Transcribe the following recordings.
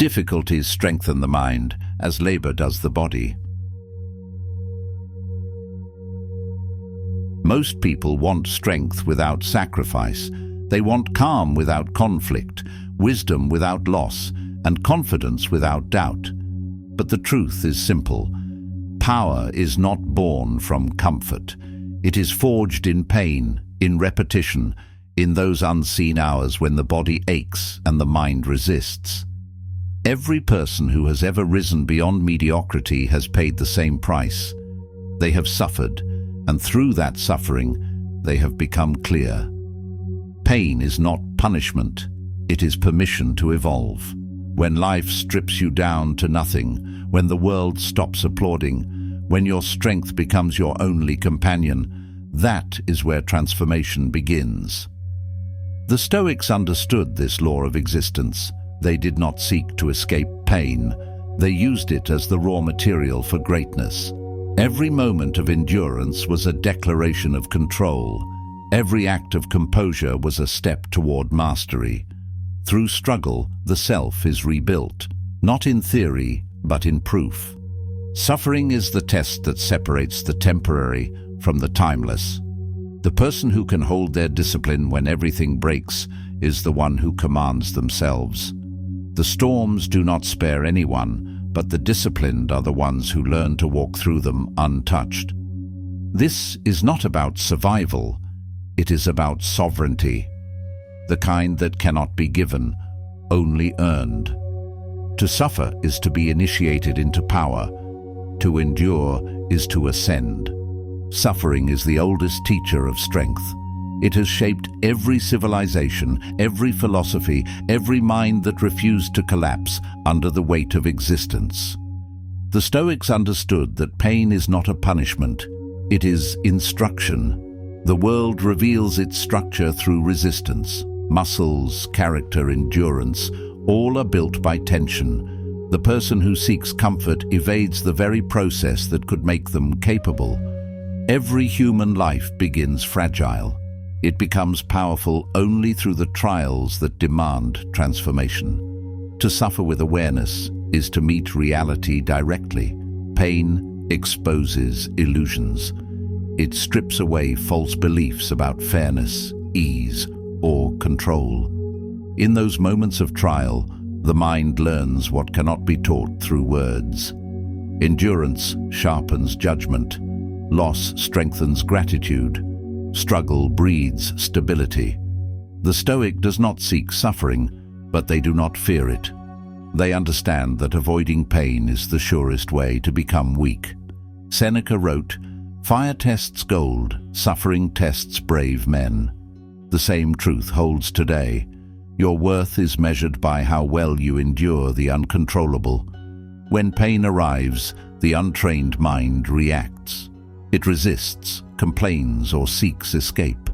Difficulties strengthen the mind, as labor does the body. Most people want strength without sacrifice. They want calm without conflict, wisdom without loss, and confidence without doubt. But the truth is simple. Power is not born from comfort. It is forged in pain, in repetition, in those unseen hours when the body aches and the mind resists. Every person who has ever risen beyond mediocrity has paid the same price. They have suffered, and through that suffering, they have become clear. Pain is not punishment, it is permission to evolve. When life strips you down to nothing, when the world stops applauding, when your strength becomes your only companion, that is where transformation begins. The Stoics understood this law of existence. They did not seek to escape pain. They used it as the raw material for greatness. Every moment of endurance was a declaration of control. Every act of composure was a step toward mastery. Through struggle, the self is rebuilt, not in theory, but in proof. Suffering is the test that separates the temporary from the timeless. The person who can hold their discipline when everything breaks is the one who commands themselves. The storms do not spare anyone, but the disciplined are the ones who learn to walk through them untouched. This is not about survival, it is about sovereignty, the kind that cannot be given, only earned. To suffer is to be initiated into power. To endure is to ascend. Suffering is the oldest teacher of strength. It has shaped every civilization, every philosophy, every mind that refused to collapse under the weight of existence. The Stoics understood that pain is not a punishment, it is instruction. The world reveals its structure through resistance. Muscles, character, endurance, all are built by tension. The person who seeks comfort evades the very process that could make them capable. Every human life begins fragile. It becomes powerful only through the trials that demand transformation. To suffer with awareness is to meet reality directly. Pain exposes illusions. It strips away false beliefs about fairness, ease, or control. In those moments of trial, the mind learns what cannot be taught through words. Endurance sharpens judgment. Loss strengthens gratitude. Struggle breeds stability. The Stoic does not seek suffering, but they do not fear it. They understand that avoiding pain is the surest way to become weak. Seneca wrote, "Fire tests gold, suffering tests brave men." The same truth holds today. Your worth is measured by how well you endure the uncontrollable. When pain arrives, the untrained mind reacts. It resists, complains, or seeks escape.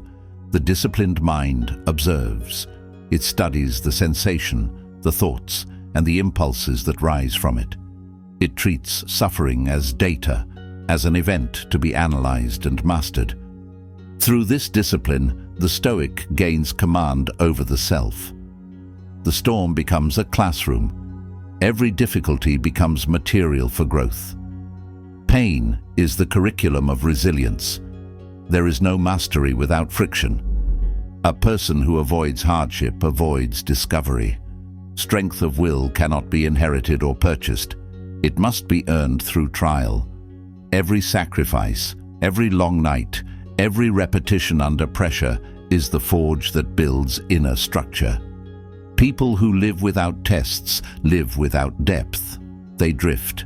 The disciplined mind observes. It studies the sensation, the thoughts, and the impulses that rise from it. It treats suffering as data, as an event to be analyzed and mastered. Through this discipline, the Stoic gains command over the self. The storm becomes a classroom. Every difficulty becomes material for growth. Pain is the curriculum of resilience. There is no mastery without friction. A person who avoids hardship avoids discovery. Strength of will cannot be inherited or purchased. It must be earned through trial. Every sacrifice, every long night, every repetition under pressure is the forge that builds inner structure. People who live without tests live without depth. They drift.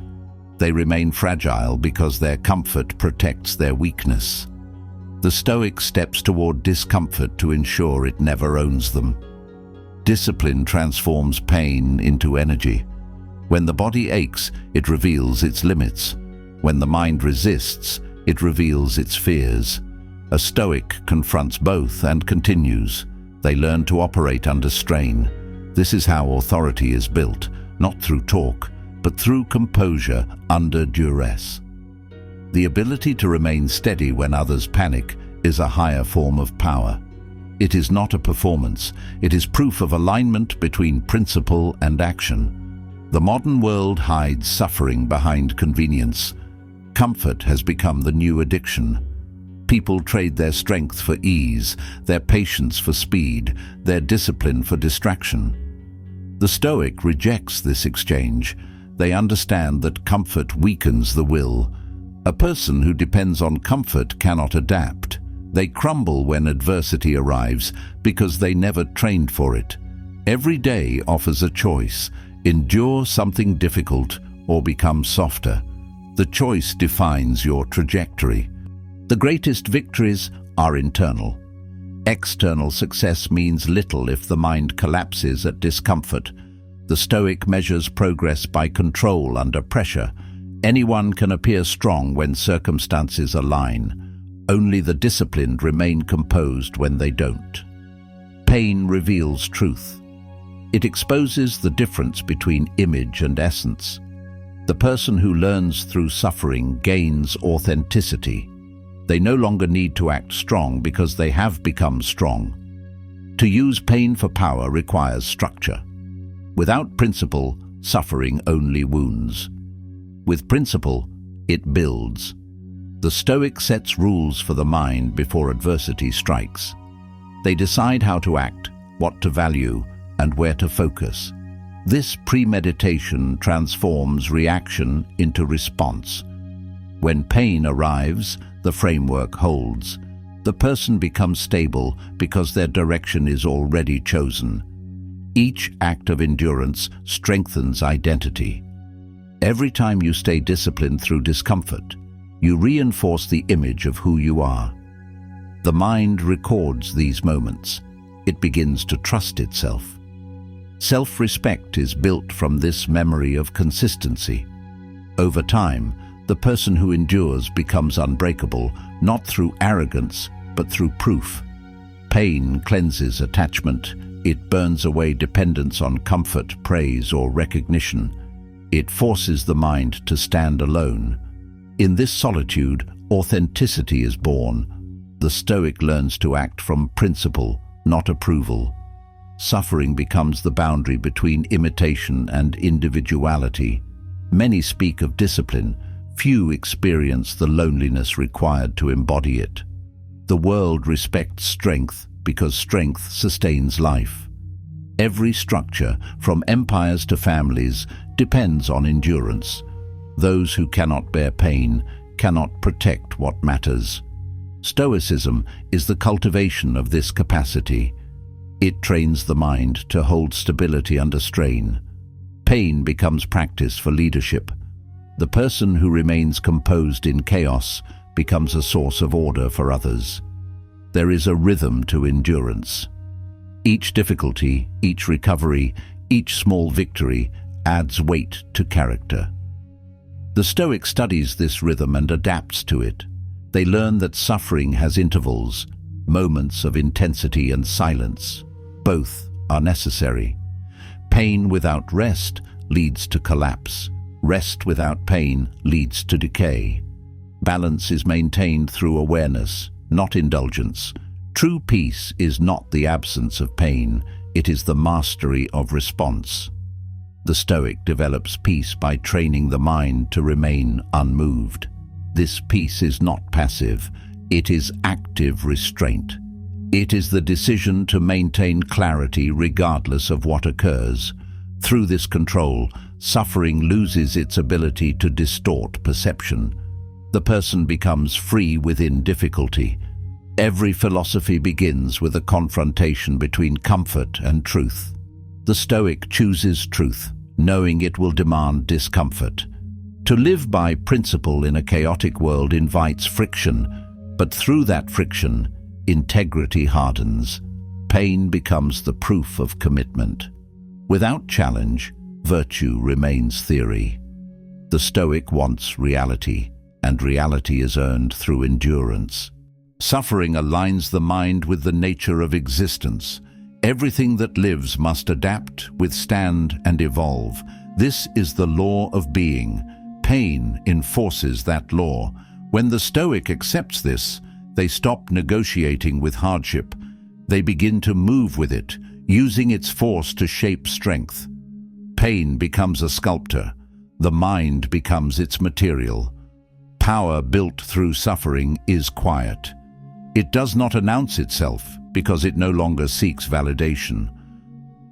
They remain fragile because their comfort protects their weakness. The Stoic steps toward discomfort to ensure it never owns them. Discipline transforms pain into energy. When the body aches, it reveals its limits. When the mind resists, it reveals its fears. A Stoic confronts both and continues. They learn to operate under strain. This is how authority is built, not through talk, but through composure under duress. The ability to remain steady when others panic is a higher form of power. It is not a performance, it is proof of alignment between principle and action. The modern world hides suffering behind convenience. Comfort has become the new addiction. People trade their strength for ease, their patience for speed, their discipline for distraction. The Stoic rejects this exchange. They understand that comfort weakens the will. A person who depends on comfort cannot adapt. They crumble when adversity arrives because they never trained for it. Every day offers a choice: endure something difficult or become softer. The choice defines your trajectory. The greatest victories are internal. External success means little if the mind collapses at discomfort. The Stoic measures progress by control under pressure. Anyone can appear strong when circumstances align. Only the disciplined remain composed when they don't. Pain reveals truth. It exposes the difference between image and essence. The person who learns through suffering gains authenticity. They no longer need to act strong because they have become strong. To use pain for power requires structure. Without principle, suffering only wounds. With principle, it builds. The Stoic sets rules for the mind before adversity strikes. They decide how to act, what to value, and where to focus. This premeditation transforms reaction into response. When pain arrives, the framework holds. The person becomes stable because their direction is already chosen. Each act of endurance strengthens identity. Every time you stay disciplined through discomfort, you reinforce the image of who you are. The mind records these moments. It begins to trust itself. Self-respect is built from this memory of consistency. Over time, the person who endures becomes unbreakable, not through arrogance, but through proof. Pain cleanses attachment. It burns away dependence on comfort, praise, or recognition. It forces the mind to stand alone. In this solitude, authenticity is born. The Stoic learns to act from principle, not approval. Suffering becomes the boundary between imitation and individuality. Many speak of discipline. Few experience the loneliness required to embody it. The world respects strength because strength sustains life. Every structure, from empires to families, depends on endurance. Those who cannot bear pain cannot protect what matters. Stoicism is the cultivation of this capacity. It trains the mind to hold stability under strain. Pain becomes practice for leadership. The person who remains composed in chaos becomes a source of order for others. There is a rhythm to endurance. Each difficulty, each recovery, each small victory adds weight to character. The Stoic studies this rhythm and adapts to it. They learn that suffering has intervals, moments of intensity and silence. Both are necessary. Pain without rest leads to collapse. Rest without pain leads to decay. Balance is maintained through awareness, not indulgence. True peace is not the absence of pain, it is the mastery of response. The Stoic develops peace by training the mind to remain unmoved. This peace is not passive, it is active restraint. It is the decision to maintain clarity regardless of what occurs. Through this control, suffering loses its ability to distort perception. The person becomes free within difficulty. Every philosophy begins with a confrontation between comfort and truth. The Stoic chooses truth, knowing it will demand discomfort. To live by principle in a chaotic world invites friction, but through that friction, integrity hardens. Pain becomes the proof of commitment. Without challenge, virtue remains theory. The Stoic wants reality, and reality is earned through endurance. Suffering aligns the mind with the nature of existence. Everything that lives must adapt, withstand, and evolve. This is the law of being. Pain enforces that law. When the Stoic accepts this, they stop negotiating with hardship. They begin to move with it, using its force to shape strength. Pain becomes a sculptor. The mind becomes its material. Power built through suffering is quiet. It does not announce itself because it no longer seeks validation.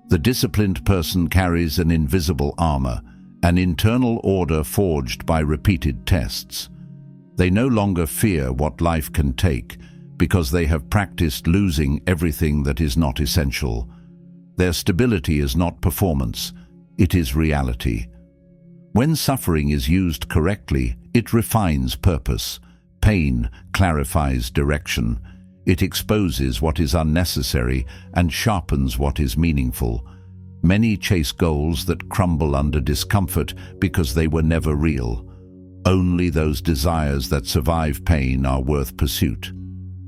The disciplined person carries an invisible armor, an internal order forged by repeated tests. They no longer fear what life can take because they have practiced losing everything that is not essential. Their stability is not performance, it is reality. When suffering is used correctly, it refines purpose. Pain clarifies direction. It exposes what is unnecessary and sharpens what is meaningful. Many chase goals that crumble under discomfort because they were never real. Only those desires that survive pain are worth pursuit.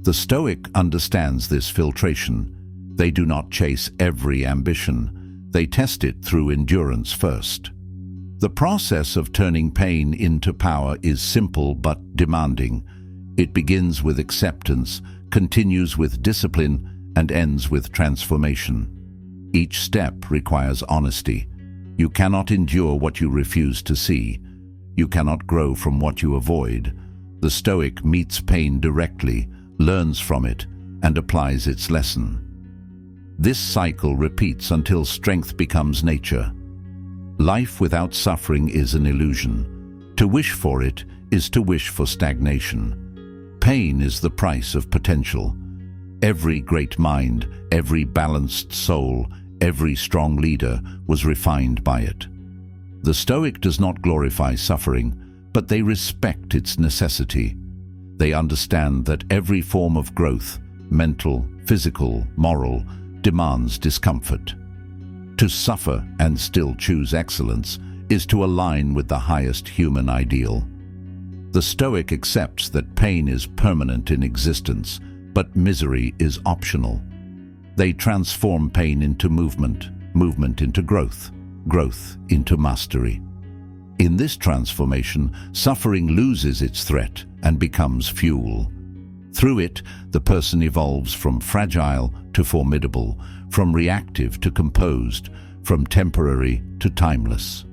The Stoic understands this filtration. They do not chase every ambition. They test it through endurance first. The process of turning pain into power is simple but demanding. It begins with acceptance, continues with discipline, and ends with transformation. Each step requires honesty. You cannot endure what you refuse to see. You cannot grow from what you avoid. The Stoic meets pain directly, learns from it, and applies its lesson. This cycle repeats until strength becomes nature. Life without suffering is an illusion. To wish for it is to wish for stagnation. Pain is the price of potential. Every great mind, every balanced soul, every strong leader was refined by it. The Stoic does not glorify suffering, but they respect its necessity. They understand that every form of growth, mental, physical, moral, demands discomfort. To suffer and still choose excellence is to align with the highest human ideal. The Stoic accepts that pain is permanent in existence, but misery is optional. They transform pain into movement, movement into growth, growth into mastery. In this transformation, suffering loses its threat and becomes fuel. Through it, the person evolves from fragile to formidable, from reactive to composed, from temporary to timeless.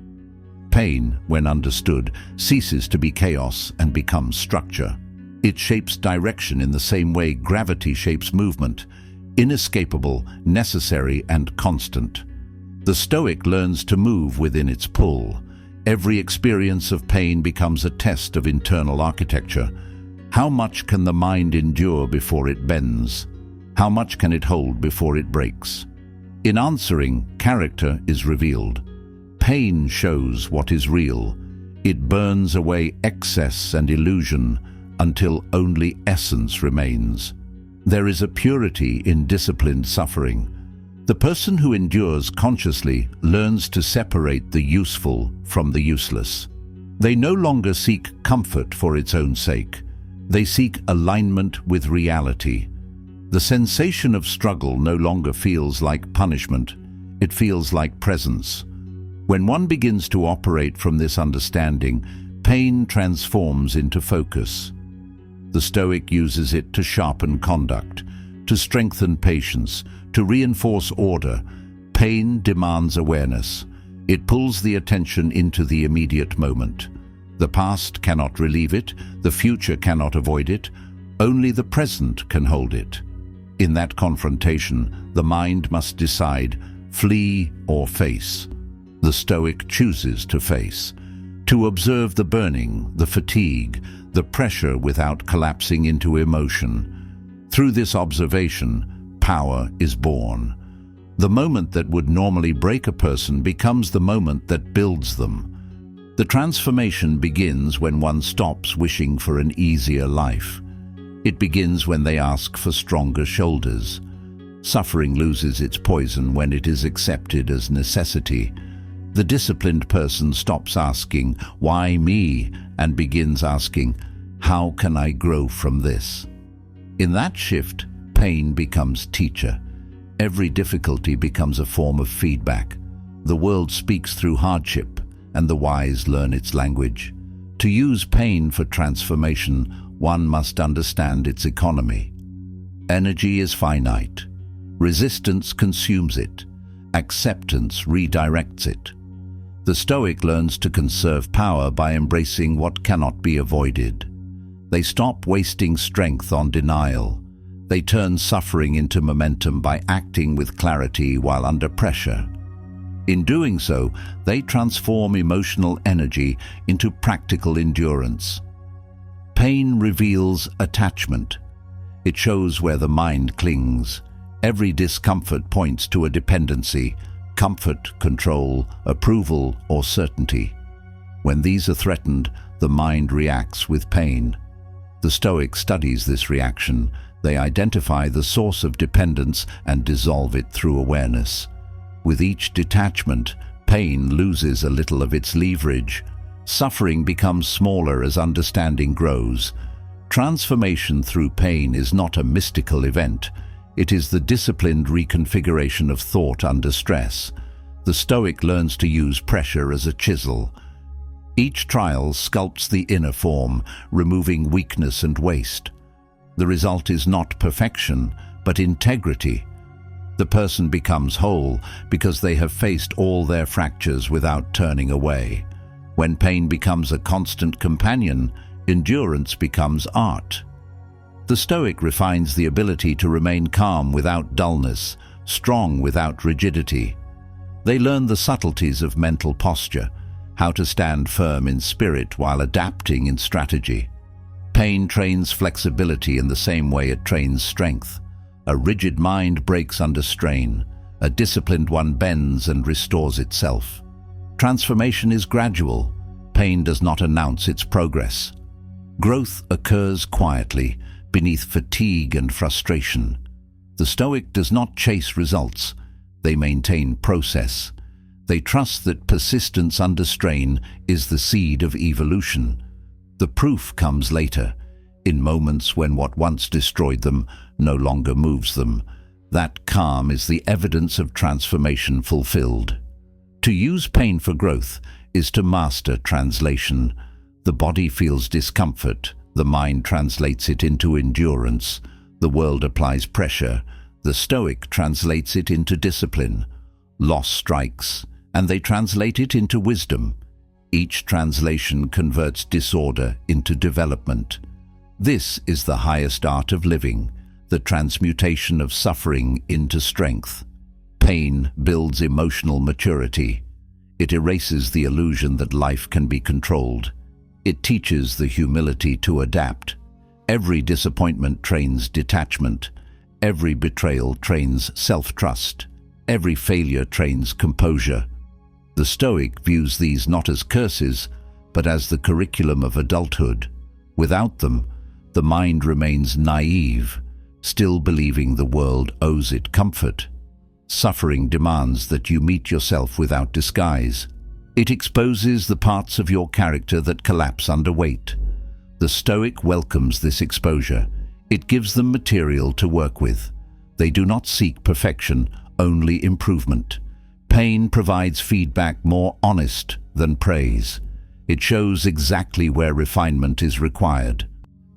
Pain, when understood, ceases to be chaos and becomes structure. It shapes direction in the same way gravity shapes movement, inescapable, necessary, and constant. The Stoic learns to move within its pull. Every experience of pain becomes a test of internal architecture. How much can the mind endure before it bends? How much can it hold before it breaks? In answering, character is revealed. Pain shows what is real. It burns away excess and illusion until only essence remains. There is a purity in disciplined suffering. The person who endures consciously learns to separate the useful from the useless. They no longer seek comfort for its own sake. They seek alignment with reality. The sensation of struggle no longer feels like punishment. It feels like presence. When one begins to operate from this understanding, pain transforms into focus. The Stoic uses it to sharpen conduct, to strengthen patience, to reinforce order. Pain demands awareness. It pulls the attention into the immediate moment. The past cannot relieve it, the future cannot avoid it, only the present can hold it. In that confrontation, the mind must decide, flee or face. The Stoic chooses to face, to observe the burning, the fatigue, the pressure without collapsing into emotion. Through this observation, power is born. The moment that would normally break a person becomes the moment that builds them. The transformation begins when one stops wishing for an easier life. It begins when they ask for stronger shoulders. Suffering loses its poison when it is accepted as necessity. The disciplined person stops asking, "Why me?" and begins asking, "How can I grow from this?" In that shift, pain becomes teacher. Every difficulty becomes a form of feedback. The world speaks through hardship, and the wise learn its language. To use pain for transformation, one must understand its economy. Energy is finite. Resistance consumes it. Acceptance redirects it. The Stoic learns to conserve power by embracing what cannot be avoided. They stop wasting strength on denial. They turn suffering into momentum by acting with clarity while under pressure. In doing so, they transform emotional energy into practical endurance. Pain reveals attachment. It shows where the mind clings. Every discomfort points to a dependency: comfort, control, approval, or certainty. When these are threatened, the mind reacts with pain. The Stoic studies this reaction. They identify the source of dependence and dissolve it through awareness. With each detachment, pain loses a little of its leverage. Suffering becomes smaller as understanding grows. Transformation through pain is not a mystical event. It is the disciplined reconfiguration of thought under stress. The Stoic learns to use pressure as a chisel. Each trial sculpts the inner form, removing weakness and waste. The result is not perfection, but integrity. The person becomes whole because they have faced all their fractures without turning away. When pain becomes a constant companion, endurance becomes art. The Stoic refines the ability to remain calm without dullness, strong without rigidity. They learn the subtleties of mental posture, how to stand firm in spirit while adapting in strategy. Pain trains flexibility in the same way it trains strength. A rigid mind breaks under strain. A disciplined one bends and restores itself. Transformation is gradual. Pain does not announce its progress. Growth occurs quietly, beneath fatigue and frustration. The Stoic does not chase results. They maintain process. They trust that persistence under strain is the seed of evolution. The proof comes later, in moments when what once destroyed them no longer moves them. That calm is the evidence of transformation fulfilled. To use pain for growth is to master translation. The body feels discomfort, the mind translates it into endurance. The world applies pressure, the Stoic translates it into discipline. Loss strikes, and they translate it into wisdom. Each translation converts disorder into development. This is the highest art of living, the transmutation of suffering into strength. Pain builds emotional maturity. It erases the illusion that life can be controlled. It teaches the humility to adapt. Every disappointment trains detachment. Every betrayal trains self-trust. Every failure trains composure. The Stoic views these not as curses, but as the curriculum of adulthood. Without them, the mind remains naive, still believing the world owes it comfort. Suffering demands that you meet yourself without disguise. It exposes the parts of your character that collapse under weight. The Stoic welcomes this exposure. It gives them material to work with. They do not seek perfection, only improvement. Pain provides feedback more honest than praise. It shows exactly where refinement is required.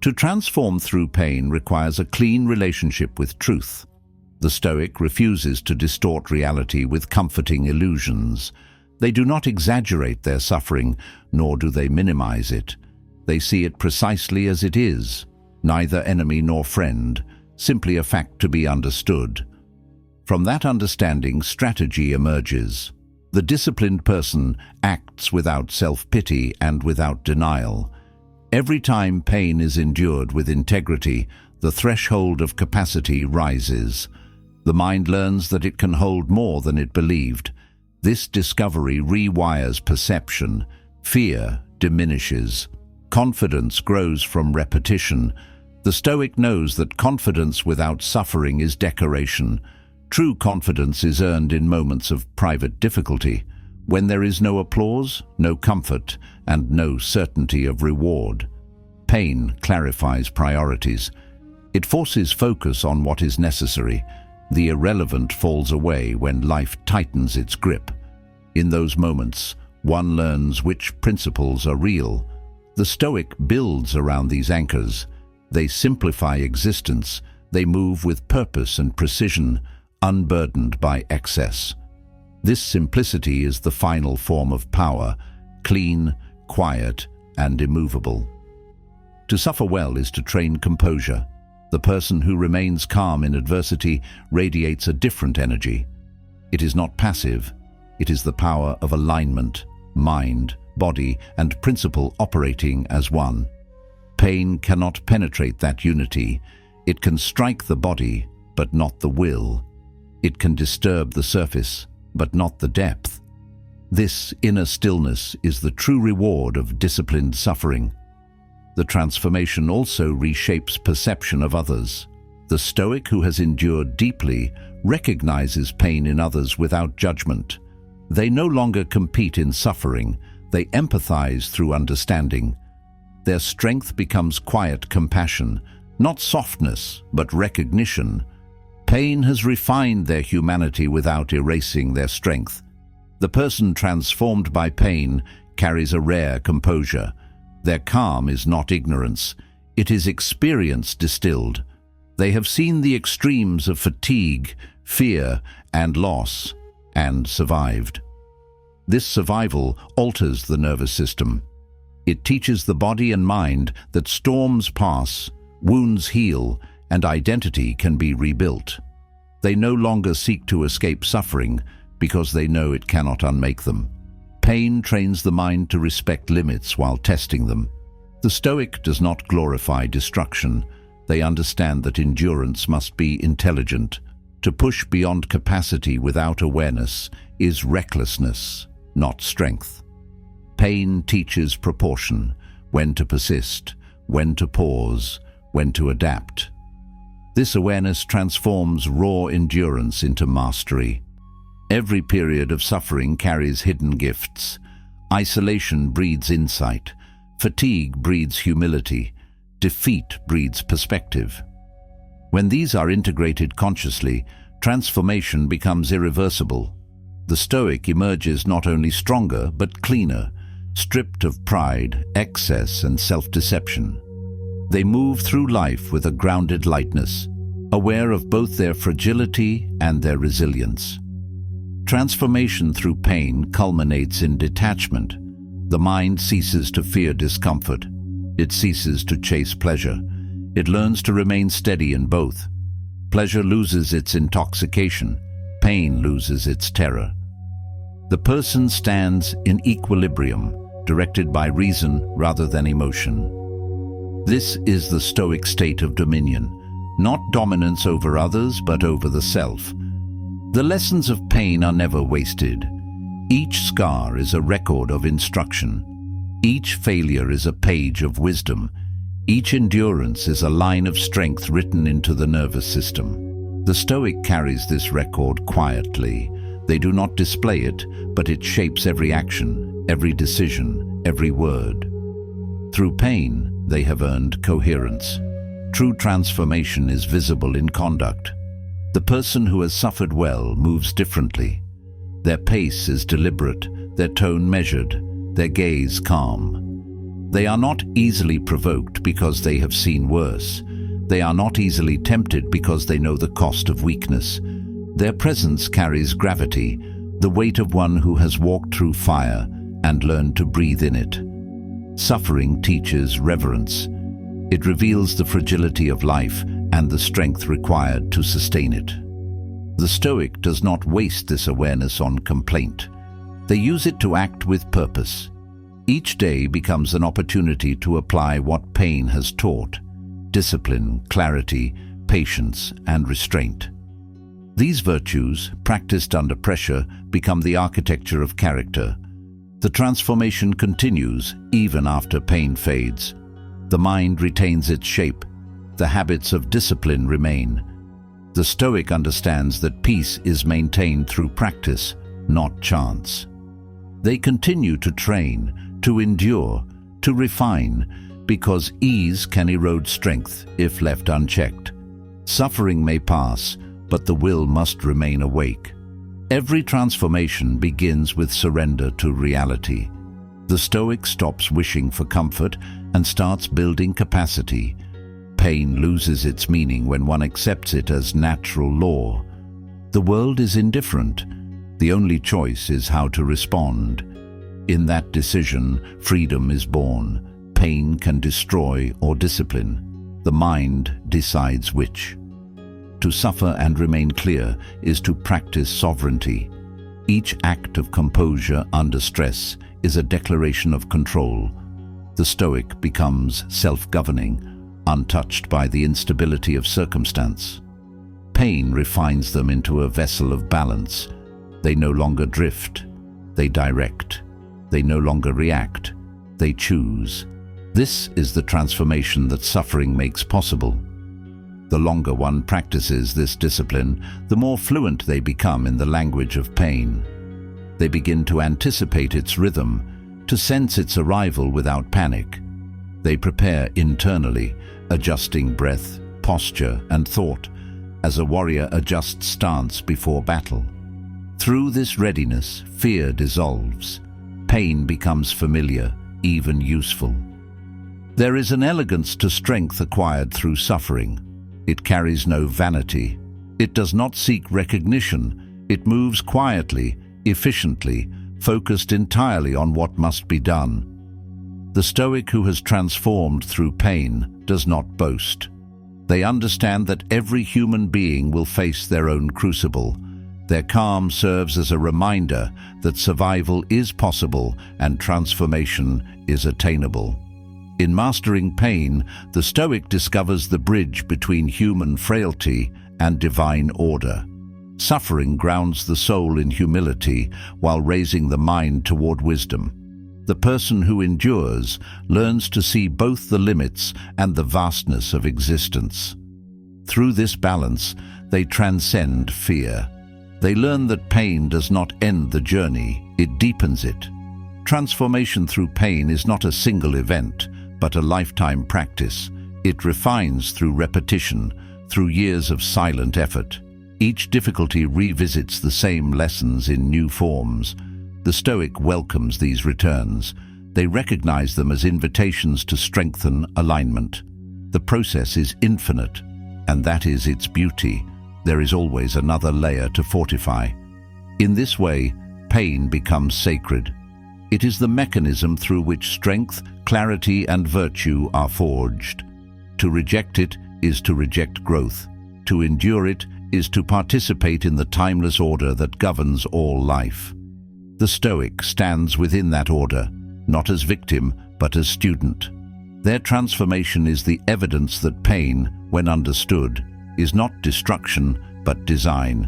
To transform through pain requires a clean relationship with truth. The Stoic refuses to distort reality with comforting illusions. They do not exaggerate their suffering, nor do they minimize it. They see it precisely as it is, neither enemy nor friend, simply a fact to be understood. From that understanding, strategy emerges. The disciplined person acts without self-pity and without denial. Every time pain is endured with integrity, the threshold of capacity rises. The mind learns that it can hold more than it believed. This discovery rewires perception. Fear diminishes. Confidence grows from repetition. The Stoic knows that confidence without suffering is decoration. True confidence is earned in moments of private difficulty, when there is no applause, no comfort, and no certainty of reward. Pain clarifies priorities. It forces focus on what is necessary. The irrelevant falls away when life tightens its grip. In those moments, one learns which principles are real. The Stoic builds around these anchors. They simplify existence. They move with purpose and precision, unburdened by excess. This simplicity is the final form of power, clean, quiet, and immovable. To suffer well is to train composure. The person who remains calm in adversity radiates a different energy. It is not passive. It is the power of alignment, mind, body, and principle operating as one. Pain cannot penetrate that unity. It can strike the body, but not the will. It can disturb the surface, but not the depth. This inner stillness is the true reward of disciplined suffering. The transformation also reshapes perception of others. The Stoic who has endured deeply recognizes pain in others without judgment. They no longer compete in suffering, they empathize through understanding. Their strength becomes quiet compassion, not softness, but recognition. Pain has refined their humanity without erasing their strength. The person transformed by pain carries a rare composure. Their calm is not ignorance, it is experience distilled. They have seen the extremes of fatigue, fear, and loss, and survived. This survival alters the nervous system. It teaches the body and mind that storms pass, wounds heal, and identity can be rebuilt. They no longer seek to escape suffering because they know it cannot unmake them. Pain trains the mind to respect limits while testing them. The Stoic does not glorify destruction. They understand that endurance must be intelligent. To push beyond capacity without awareness is recklessness, not strength. Pain teaches proportion, when to persist, when to pause, when to adapt. This awareness transforms raw endurance into mastery. Every period of suffering carries hidden gifts. Isolation breeds insight. Fatigue breeds humility. Defeat breeds perspective. When these are integrated consciously, transformation becomes irreversible. The Stoic emerges not only stronger but cleaner, stripped of pride, excess, and self-deception. They move through life with a grounded lightness, aware of both their fragility and their resilience. Transformation through pain culminates in detachment. The mind ceases to fear discomfort. It ceases to chase pleasure. It learns to remain steady in both. Pleasure loses its intoxication. Pain loses its terror. The person stands in equilibrium, directed by reason rather than emotion. This is the Stoic state of dominion, not dominance over others but over the self. The lessons of pain are never wasted. Each scar is a record of instruction. Each failure is a page of wisdom. Each endurance is a line of strength written into the nervous system. The Stoic carries this record quietly. They do not display it, but it shapes every action, every decision, every word. Through pain, they have earned coherence. True transformation is visible in conduct. The person who has suffered well moves differently. Their pace is deliberate, their tone measured, their gaze calm. They are not easily provoked because they have seen worse. They are not easily tempted because they know the cost of weakness. Their presence carries gravity, the weight of one who has walked through fire and learned to breathe in it. Suffering teaches reverence. It reveals the fragility of life and the strength required to sustain it. The Stoic does not waste this awareness on complaint. They use it to act with purpose. Each day becomes an opportunity to apply what pain has taught: discipline, clarity, patience, and restraint. These virtues, practiced under pressure, become the architecture of character. The transformation continues even after pain fades. The mind retains its shape. The habits of discipline remain. The Stoic understands that peace is maintained through practice, not chance. They continue to train, to endure, to refine, because ease can erode strength if left unchecked. Suffering may pass, but the will must remain awake. Every transformation begins with surrender to reality. The Stoic stops wishing for comfort and starts building capacity. Pain loses its meaning when one accepts it as natural law. The world is indifferent. The only choice is how to respond. In that decision, freedom is born. Pain can destroy or discipline. The mind decides which. To suffer and remain clear is to practice sovereignty. Each act of composure under stress is a declaration of control. The Stoic becomes self-governing, untouched by the instability of circumstance. Pain refines them into a vessel of balance. They no longer drift, they direct. They no longer react, they choose. This is the transformation that suffering makes possible. The longer one practices this discipline, the more fluent they become in the language of pain. They begin to anticipate its rhythm, to sense its arrival without panic. They prepare internally, adjusting breath, posture, and thought, as a warrior adjusts stance before battle. Through this readiness, fear dissolves. Pain becomes familiar, even useful. There is an elegance to strength acquired through suffering. It carries no vanity. It does not seek recognition. It moves quietly, efficiently, focused entirely on what must be done. The Stoic who has transformed through pain does not boast. They understand that every human being will face their own crucible. Their calm serves as a reminder that survival is possible and transformation is attainable. In mastering pain, the Stoic discovers the bridge between human frailty and divine order. Suffering grounds the soul in humility while raising the mind toward wisdom. The person who endures learns to see both the limits and the vastness of existence. Through this balance, they transcend fear. They learn that pain does not end the journey, it deepens it. Transformation through pain is not a single event, but a lifetime practice. It refines through repetition, through years of silent effort. Each difficulty revisits the same lessons in new forms. The Stoic welcomes these returns. They recognize them as invitations to strengthen alignment. The process is infinite, and that is its beauty. There is always another layer to fortify. In this way, pain becomes sacred. It is the mechanism through which strength, clarity, and virtue are forged. To reject it is to reject growth. To endure it is to participate in the timeless order that governs all life. The Stoic stands within that order, not as victim, but as student. Their transformation is the evidence that pain, when understood, is not destruction, but design.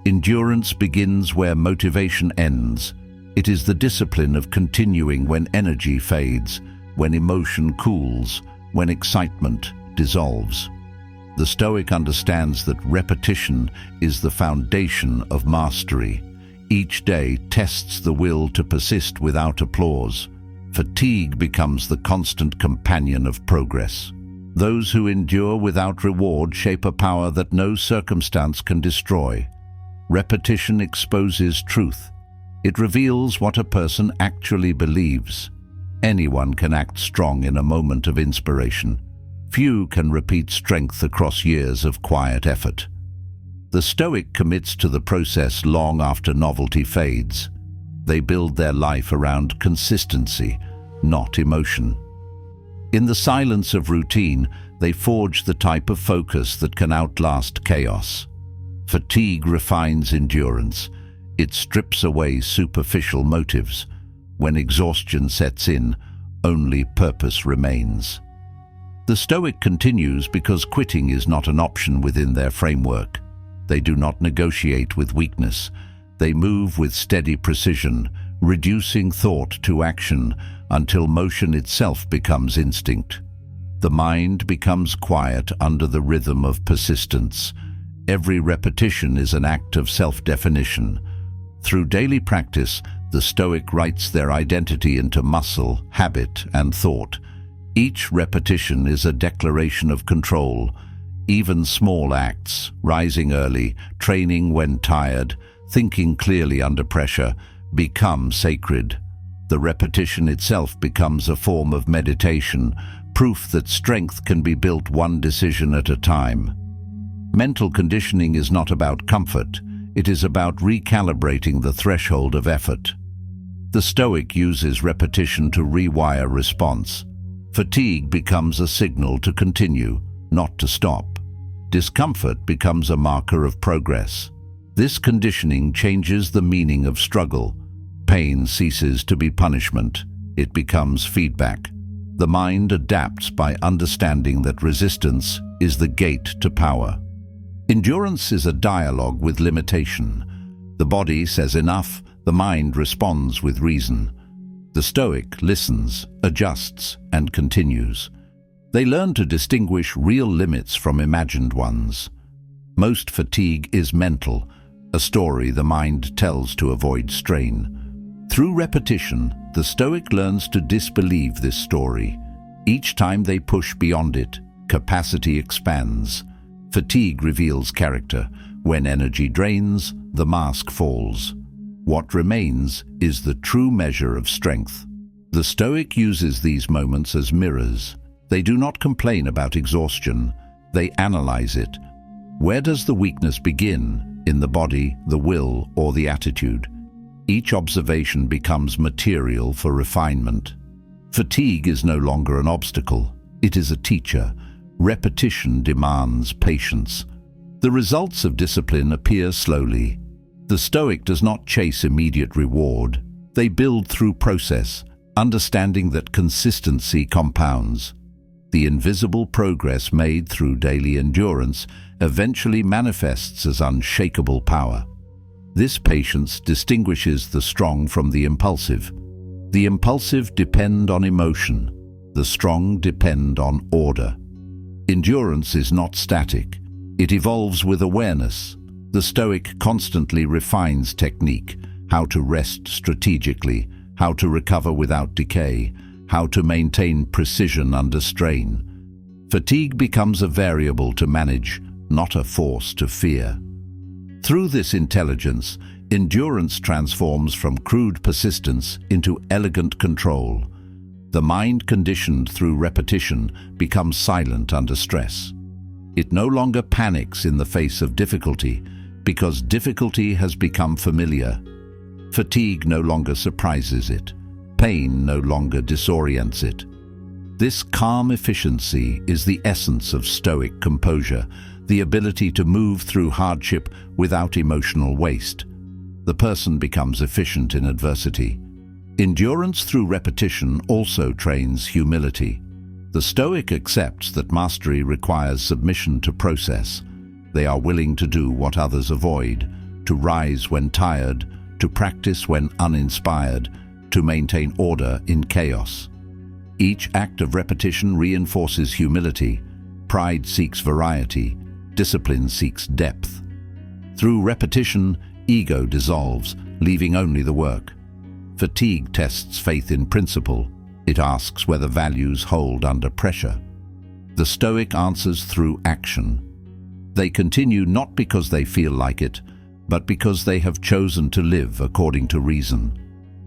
Endurance begins where motivation ends. It is the discipline of continuing when energy fades, when emotion cools, when excitement dissolves. The Stoic understands that repetition is the foundation of mastery. Each day tests the will to persist without applause. Fatigue becomes the constant companion of progress. Those who endure without reward shape a power that no circumstance can destroy. Repetition exposes truth. It reveals what a person actually believes. Anyone can act strong in a moment of inspiration. Few can repeat strength across years of quiet effort. The Stoic commits to the process long after novelty fades. They build their life around consistency, not emotion. In the silence of routine, they forge the type of focus that can outlast chaos. Fatigue refines endurance. It strips away superficial motives. When exhaustion sets in, only purpose remains. The Stoic continues because quitting is not an option within their framework. They do not negotiate with weakness. They move with steady precision, reducing thought to action until motion itself becomes instinct. The mind becomes quiet under the rhythm of persistence. Every repetition is an act of self-definition. Through daily practice, the Stoic writes their identity into muscle, habit, and thought. Each repetition is a declaration of control. Even small acts, rising early, training when tired, thinking clearly under pressure, become sacred. The repetition itself becomes a form of meditation, proof that strength can be built one decision at a time. Mental conditioning is not about comfort, It is about recalibrating the threshold of effort. The Stoic uses repetition to rewire response. Fatigue becomes a signal to continue, not to stop. Discomfort becomes a marker of progress. This conditioning changes the meaning of struggle. Pain ceases to be punishment. It becomes feedback. The mind adapts by understanding that resistance is the gate to power. Endurance is a dialogue with limitation. The body says enough, the mind responds with reason. The Stoic listens, adjusts, and continues. They learn to distinguish real limits from imagined ones. Most fatigue is mental, a story the mind tells to avoid strain. Through repetition, the Stoic learns to disbelieve this story. Each time they push beyond it, capacity expands. Fatigue reveals character. When energy drains, the mask falls. What remains is the true measure of strength. The Stoic uses these moments as mirrors. They do not complain about exhaustion. They analyze it. Where does the weakness begin? In the body, the will, or the attitude? Each observation becomes material for refinement. Fatigue is no longer an obstacle. It is a teacher. Repetition demands patience. The results of discipline appear slowly. The Stoic does not chase immediate reward. They build through process, understanding that consistency compounds. The invisible progress made through daily endurance eventually manifests as unshakable power. This patience distinguishes the strong from the impulsive. The impulsive depend on emotion. The strong depend on order. Endurance is not static. It evolves with awareness. The Stoic constantly refines technique, how to rest strategically, how to recover without decay, how to maintain precision under strain. Fatigue becomes a variable to manage, not a force to fear. Through this intelligence, endurance transforms from crude persistence into elegant control. The mind conditioned through repetition becomes silent under stress. It no longer panics in the face of difficulty because difficulty has become familiar. Fatigue no longer surprises it. Pain no longer disorients it. This calm efficiency is the essence of Stoic composure, the ability to move through hardship without emotional waste. The person becomes efficient in adversity. Endurance through repetition also trains humility. The Stoic accepts that mastery requires submission to process. They are willing to do what others avoid, to rise when tired, to practice when uninspired, to maintain order in chaos. Each act of repetition reinforces humility. Pride seeks variety. Discipline seeks depth. Through repetition, ego dissolves, leaving only the work. Fatigue tests faith in principle. It asks whether values hold under pressure. The Stoic answers through action. They continue not because they feel like it, but because they have chosen to live according to reason.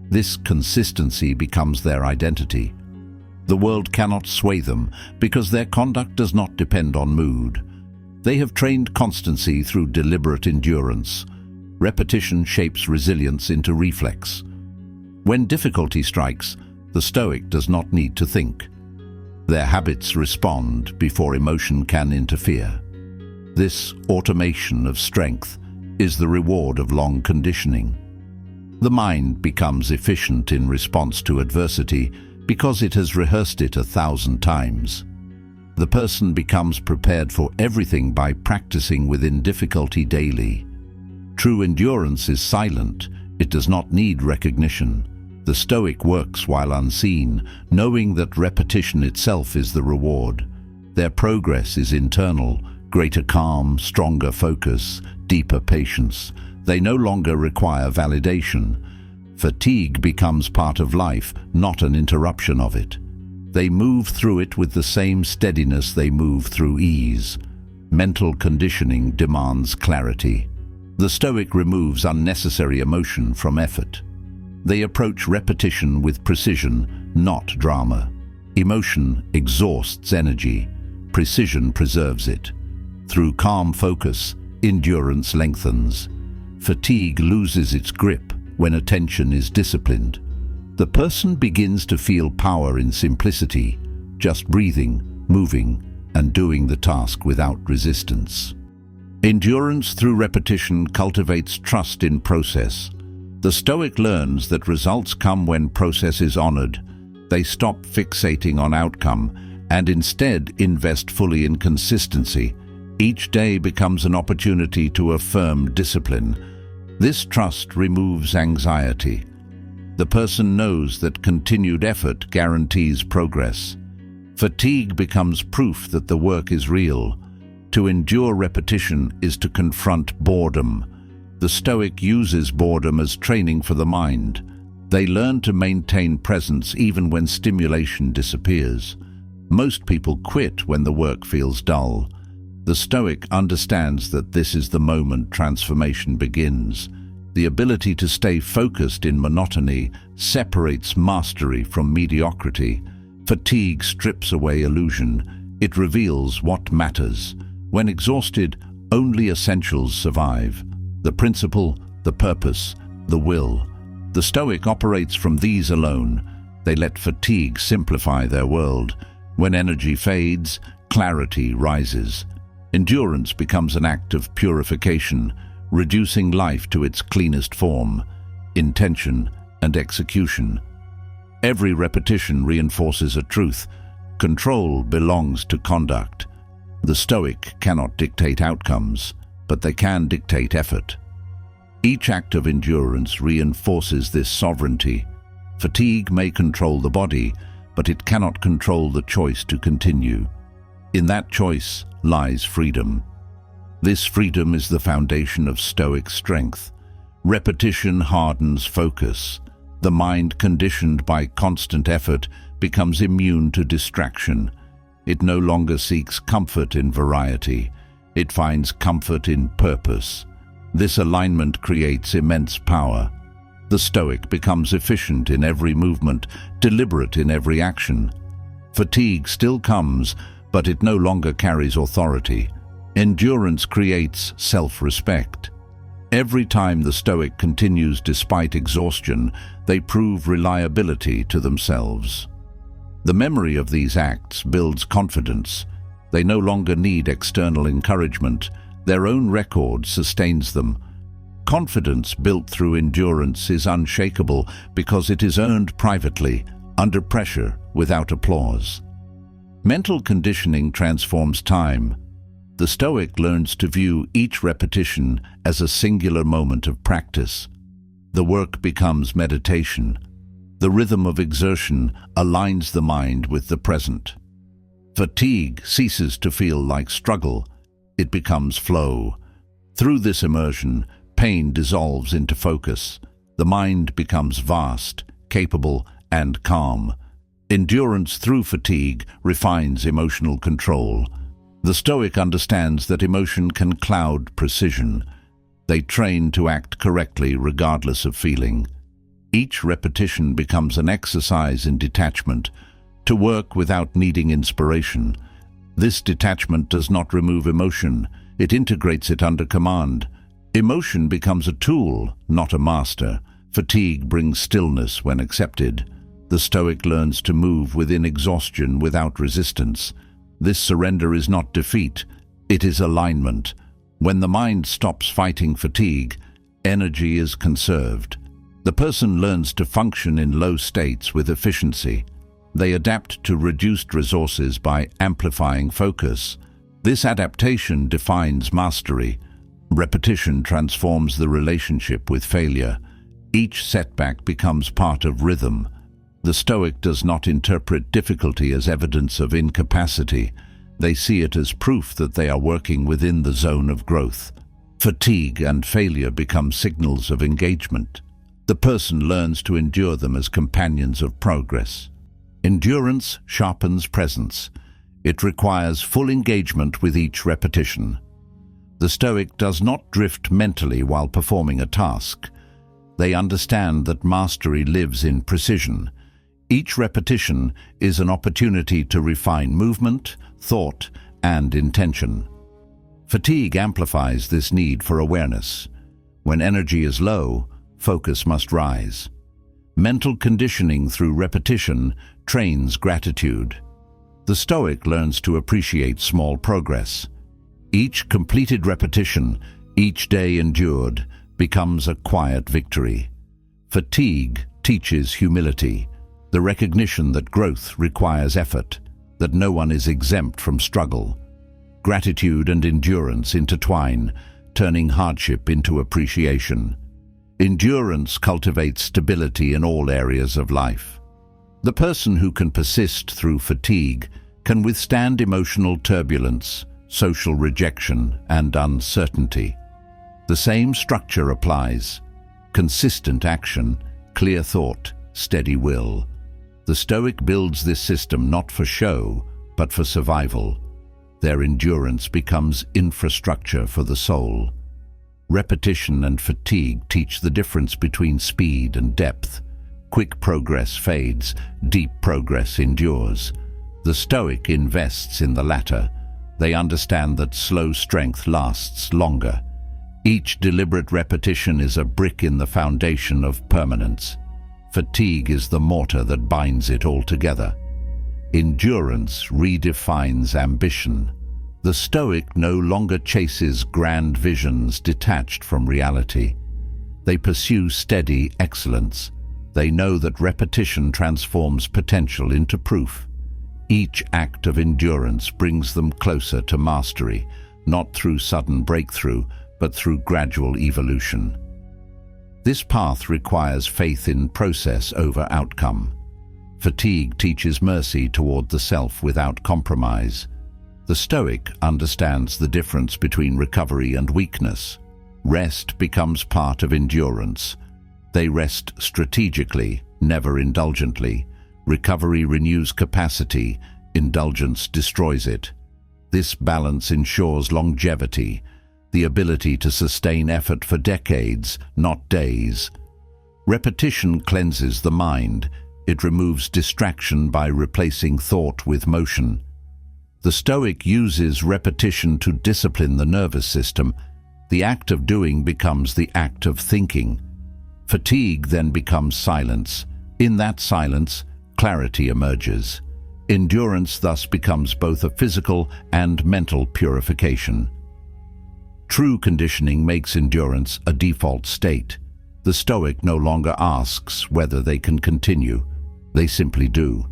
This consistency becomes their identity. The world cannot sway them because their conduct does not depend on mood. They have trained constancy through deliberate endurance. Repetition shapes resilience into reflex. When difficulty strikes, the Stoic does not need to think. Their habits respond before emotion can interfere. This automation of strength is the reward of long conditioning. The mind becomes efficient in response to adversity because it has rehearsed it 1,000 times. The person becomes prepared for everything by practicing within difficulty daily. True endurance is silent. It does not need recognition. The Stoic works while unseen, knowing that repetition itself is the reward. Their progress is internal, greater calm, stronger focus, deeper patience. They no longer require validation. Fatigue becomes part of life, not an interruption of it. They move through it with the same steadiness they move through ease. Mental conditioning demands clarity. The Stoic removes unnecessary emotion from effort. They approach repetition with precision, not drama. Emotion exhausts energy. Precision preserves it. Through calm focus, endurance lengthens. Fatigue loses its grip when attention is disciplined. The person begins to feel power in simplicity, just breathing, moving, and doing the task without resistance. Endurance through repetition cultivates trust in process. The Stoic learns that results come when process is honored. They stop fixating on outcome and instead invest fully in consistency. Each day becomes an opportunity to affirm discipline. This trust removes anxiety. The person knows that continued effort guarantees progress. Fatigue becomes proof that the work is real. To endure repetition is to confront boredom. The Stoic uses boredom as training for the mind. They learn to maintain presence even when stimulation disappears. Most people quit when the work feels dull. The Stoic understands that this is the moment transformation begins. The ability to stay focused in monotony separates mastery from mediocrity. Fatigue strips away illusion. It reveals what matters. When exhausted, only essentials survive: the principle, the purpose, the will. The Stoic operates from these alone. They let fatigue simplify their world. When energy fades, clarity rises. Endurance becomes an act of purification, reducing life to its cleanest form: intention and execution. Every repetition reinforces a truth: control belongs to conduct. The Stoic cannot dictate outcomes, but they can dictate effort. Each act of endurance reinforces this sovereignty. Fatigue may control the body, but it cannot control the choice to continue. In that choice lies freedom. This freedom is the foundation of Stoic strength. Repetition hardens focus. The mind conditioned by constant effort becomes immune to distraction. It no longer seeks comfort in variety. It finds comfort in purpose. This alignment creates immense power. The Stoic becomes efficient in every movement, deliberate in every action. Fatigue still comes, but it no longer carries authority. Endurance creates self-respect. Every time the Stoic continues despite exhaustion, they prove reliability to themselves. The memory of these acts builds confidence. They no longer need external encouragement. Their own record sustains them. Confidence built through endurance is unshakable because it is earned privately, under pressure, without applause. Mental conditioning transforms time. The Stoic learns to view each repetition as a singular moment of practice. The work becomes meditation. The rhythm of exertion aligns the mind with the present. Fatigue ceases to feel like struggle. It becomes flow. Through this immersion, pain dissolves into focus. The mind becomes vast, capable, and calm. Endurance through fatigue refines emotional control. The Stoic understands that emotion can cloud precision. They train to act correctly regardless of feeling. Each repetition becomes an exercise in detachment, to work without needing inspiration. This detachment does not remove emotion, it integrates it under command. Emotion becomes a tool, not a master. Fatigue brings stillness when accepted. The Stoic learns to move within exhaustion without resistance. This surrender is not defeat, it is alignment. When the mind stops fighting fatigue, energy is conserved. The person learns to function in low states with efficiency. They adapt to reduced resources by amplifying focus. This adaptation defines mastery. Repetition transforms the relationship with failure. Each setback becomes part of rhythm. The Stoic does not interpret difficulty as evidence of incapacity. They see it as proof that they are working within the zone of growth. Fatigue and failure become signals of engagement. The person learns to endure them as companions of progress. Endurance sharpens presence. It requires full engagement with each repetition. The Stoic does not drift mentally while performing a task. They understand that mastery lives in precision. Each repetition is an opportunity to refine movement, thought, and intention. Fatigue amplifies this need for awareness. When energy is low, focus must rise. Mental conditioning through repetition trains gratitude. The Stoic learns to appreciate small progress. Each completed repetition, each day endured, becomes a quiet victory. Fatigue teaches humility, the recognition that growth requires effort, that no one is exempt from struggle. Gratitude and endurance intertwine, turning hardship into appreciation. Endurance cultivates stability in all areas of life. The person who can persist through fatigue can withstand emotional turbulence, social rejection, and uncertainty. The same structure applies: consistent action, clear thought, steady will. The Stoic builds this system not for show, but for survival. Their endurance becomes infrastructure for the soul. Repetition and fatigue teach the difference between speed and depth. Quick progress fades, deep progress endures. The Stoic invests in the latter. They understand that slow strength lasts longer. Each deliberate repetition is a brick in the foundation of permanence. Fatigue is the mortar that binds it all together. Endurance redefines ambition. The Stoic no longer chases grand visions detached from reality. They pursue steady excellence. They know that repetition transforms potential into proof. Each act of endurance brings them closer to mastery, not through sudden breakthrough, but through gradual evolution. This path requires faith in process over outcome. Fatigue teaches mercy toward the self without compromise. The Stoic understands the difference between recovery and weakness. Rest becomes part of endurance. They rest strategically, never indulgently. Recovery renews capacity, indulgence destroys it. This balance ensures longevity, the ability to sustain effort for decades, not days. Repetition cleanses the mind. It removes distraction by replacing thought with motion. The Stoic uses repetition to discipline the nervous system. The act of doing becomes the act of thinking. Fatigue then becomes silence. In that silence, clarity emerges. Endurance thus becomes both a physical and mental purification. True conditioning makes endurance a default state. The Stoic no longer asks whether they can continue. They simply do.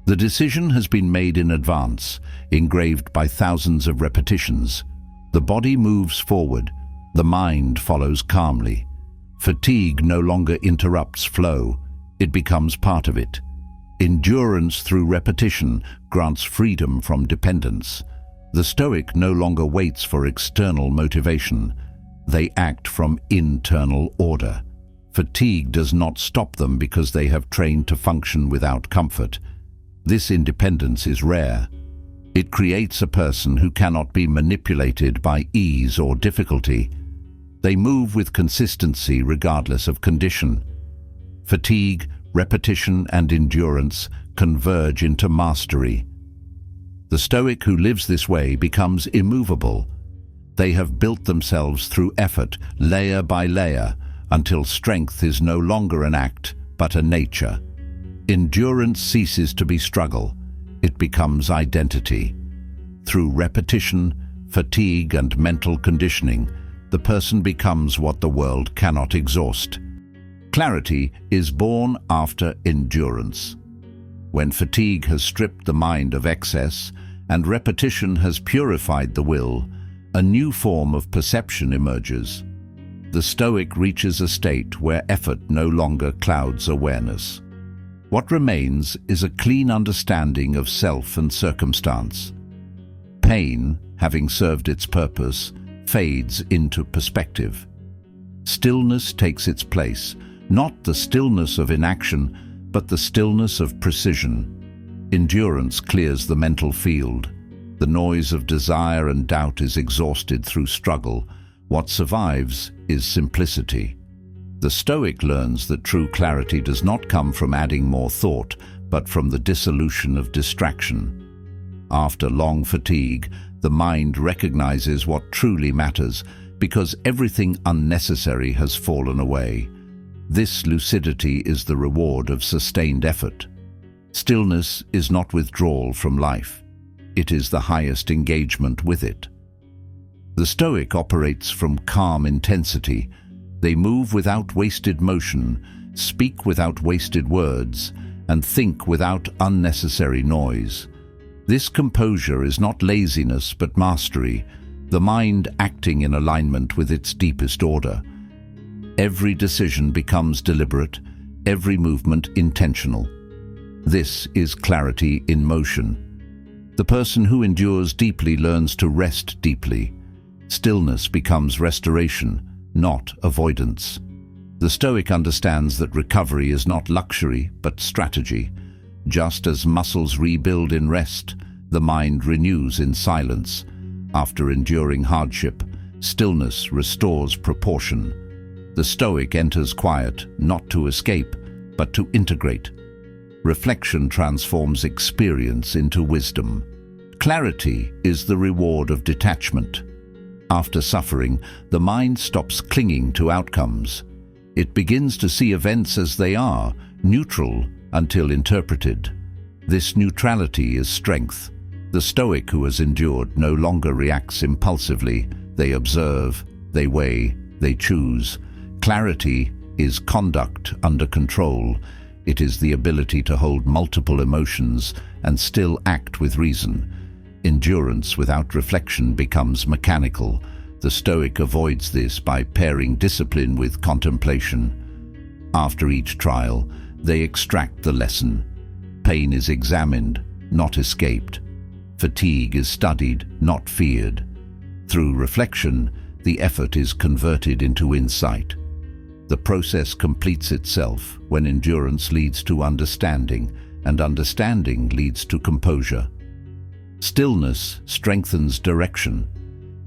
The decision has been made in advance, engraved by thousands of repetitions. The body moves forward. The mind follows calmly. Fatigue no longer interrupts flow. It becomes part of it. Endurance through repetition grants freedom from dependence. The Stoic no longer waits for external motivation. They act from internal order. Fatigue does not stop them because they have trained to function without comfort. This independence is rare. It creates a person who cannot be manipulated by ease or difficulty. They move with consistency regardless of condition. Fatigue, repetition, and endurance converge into mastery. The Stoic who lives this way becomes immovable. They have built themselves through effort, layer by layer, until strength is no longer an act, but a nature. Endurance ceases to be struggle. It becomes identity. Through repetition, fatigue, and mental conditioning, the person becomes what the world cannot exhaust. Clarity is born after endurance. When fatigue has stripped the mind of excess and repetition has purified the will, a new form of perception emerges. The Stoic reaches a state where effort no longer clouds awareness. What remains is a clean understanding of self and circumstance. Pain, having served its purpose, fades into perspective. Stillness takes its place, not the stillness of inaction, but the stillness of precision. Endurance clears the mental field. The noise of desire and doubt is exhausted through struggle. What survives is simplicity. The Stoic learns that true clarity does not come from adding more thought, but from the dissolution of distraction. After long fatigue, the mind recognizes what truly matters, because everything unnecessary has fallen away. This lucidity is the reward of sustained effort. Stillness is not withdrawal from life. It is the highest engagement with it. The Stoic operates from calm intensity. They move without wasted motion, speak without wasted words, and think without unnecessary noise. This composure is not laziness but mastery, the mind acting in alignment with its deepest order. Every decision becomes deliberate, every movement intentional. This is clarity in motion. The person who endures deeply learns to rest deeply. Stillness becomes restoration, not avoidance. The Stoic understands that recovery is not luxury but strategy. Just as muscles rebuild in rest, the mind renews in silence. After enduring hardship, stillness restores proportion. The Stoic enters quiet not to escape, but to integrate. Reflection transforms experience into wisdom. Clarity is the reward of detachment. After suffering, the mind stops clinging to outcomes. It begins to see events as they are, neutral until interpreted. This neutrality is strength. The Stoic who has endured no longer reacts impulsively. They observe, they weigh, they choose. Clarity is conduct under control. It is the ability to hold multiple emotions and still act with reason. Endurance without reflection becomes mechanical. The Stoic avoids this by pairing discipline with contemplation. After each trial, they extract the lesson. Pain is examined, not escaped. Fatigue is studied, not feared. Through reflection, the effort is converted into insight. The process completes itself when endurance leads to understanding, and understanding leads to composure. Stillness strengthens direction.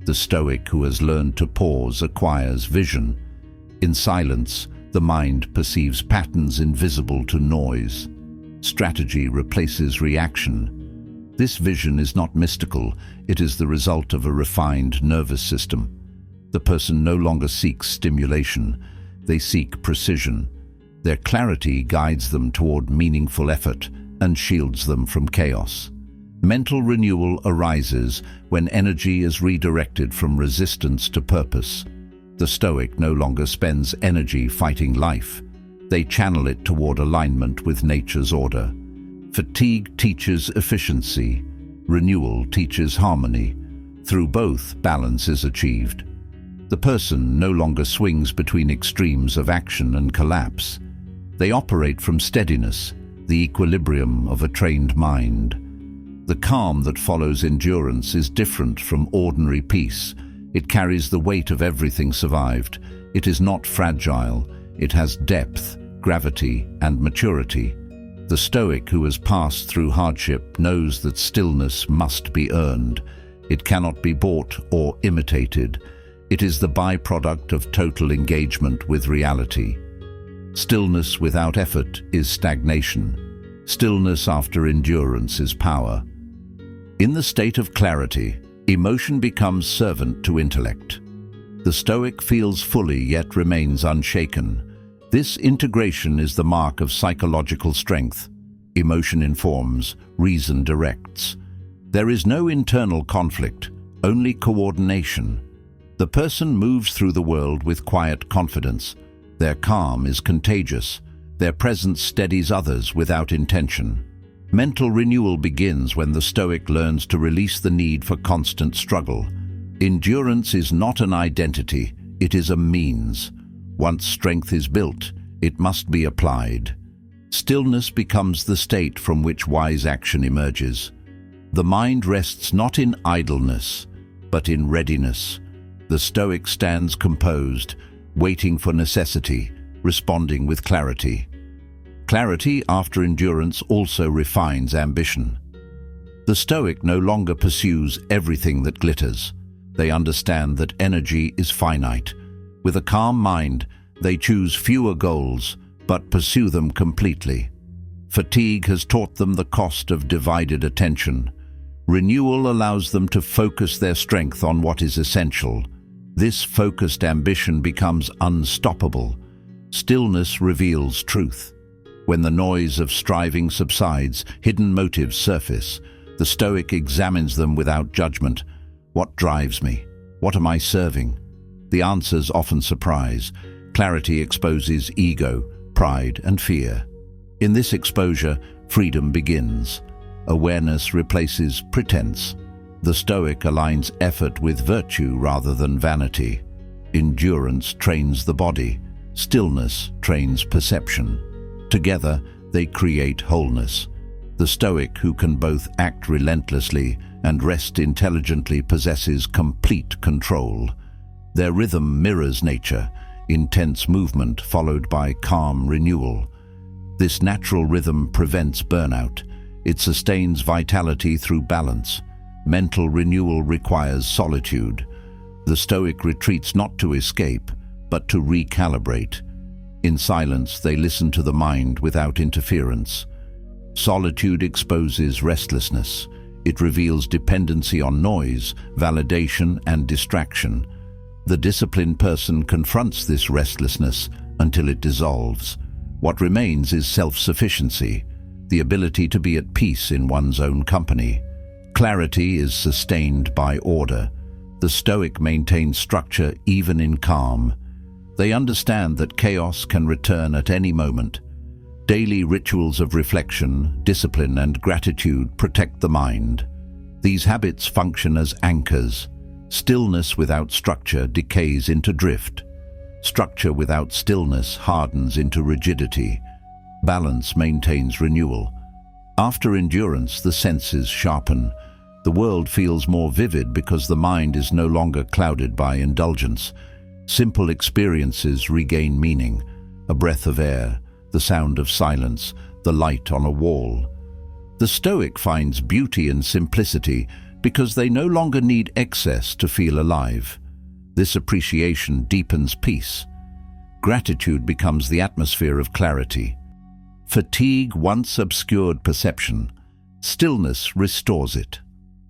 The Stoic who has learned to pause acquires vision. In silence, the mind perceives patterns invisible to noise. Strategy replaces reaction. This vision is not mystical, it is the result of a refined nervous system. The person no longer seeks stimulation, they seek precision. Their clarity guides them toward meaningful effort and shields them from chaos. Mental renewal arises when energy is redirected from resistance to purpose. The Stoic no longer spends energy fighting life. They channel it toward alignment with nature's order. Fatigue teaches efficiency. Renewal teaches harmony. Through both, balance is achieved. The person no longer swings between extremes of action and collapse. They operate from steadiness, the equilibrium of a trained mind. The calm that follows endurance is different from ordinary peace. It carries the weight of everything survived. It is not fragile. It has depth, gravity, and maturity. The Stoic who has passed through hardship knows that stillness must be earned. It cannot be bought or imitated. It is the byproduct of total engagement with reality. Stillness without effort is stagnation. Stillness after endurance is power. In the state of clarity, emotion becomes servant to intellect. The Stoic feels fully yet remains unshaken. This integration is the mark of psychological strength. Emotion informs, reason directs. There is no internal conflict, only coordination. The person moves through the world with quiet confidence. Their calm is contagious. Their presence steadies others without intention. Mental renewal begins when the Stoic learns to release the need for constant struggle. Endurance is not an identity, it is a means. Once strength is built, it must be applied. Stillness becomes the state from which wise action emerges. The mind rests not in idleness, but in readiness. The Stoic stands composed, waiting for necessity, responding with clarity. Clarity after endurance also refines ambition. The Stoic no longer pursues everything that glitters. They understand that energy is finite. With a calm mind, they choose fewer goals, but pursue them completely. Fatigue has taught them the cost of divided attention. Renewal allows them to focus their strength on what is essential. This focused ambition becomes unstoppable. Stillness reveals truth. When the noise of striving subsides, hidden motives surface. The Stoic examines them without judgment. What drives me? What am I serving? The answers often surprise. Clarity exposes ego, pride, and fear. In this exposure, freedom begins. Awareness replaces pretense. The Stoic aligns effort with virtue rather than vanity. Endurance trains the body. Stillness trains perception. Together, they create wholeness. The Stoic, who can both act relentlessly and rest intelligently, possesses complete control. Their rhythm mirrors nature, intense movement followed by calm renewal. This natural rhythm prevents burnout. It sustains vitality through balance. Mental renewal requires solitude. The Stoic retreats not to escape, but to recalibrate. In silence, they listen to the mind without interference. Solitude exposes restlessness. It reveals dependency on noise, validation, and distraction. The disciplined person confronts this restlessness until it dissolves. What remains is self-sufficiency, the ability to be at peace in one's own company. Clarity is sustained by order. The Stoic maintain structure even in calm. They understand that chaos can return at any moment. Daily rituals of reflection, discipline, and gratitude protect the mind. These habits function as anchors. Stillness without structure decays into drift. Structure without stillness hardens into rigidity. Balance maintains renewal. After endurance, the senses sharpen. The world feels more vivid because the mind is no longer clouded by indulgence. Simple experiences regain meaning. A breath of air, the sound of silence, the light on a wall. The Stoic finds beauty in simplicity because they no longer need excess to feel alive. This appreciation deepens peace. Gratitude becomes the atmosphere of clarity. Fatigue once obscured perception. Stillness restores it.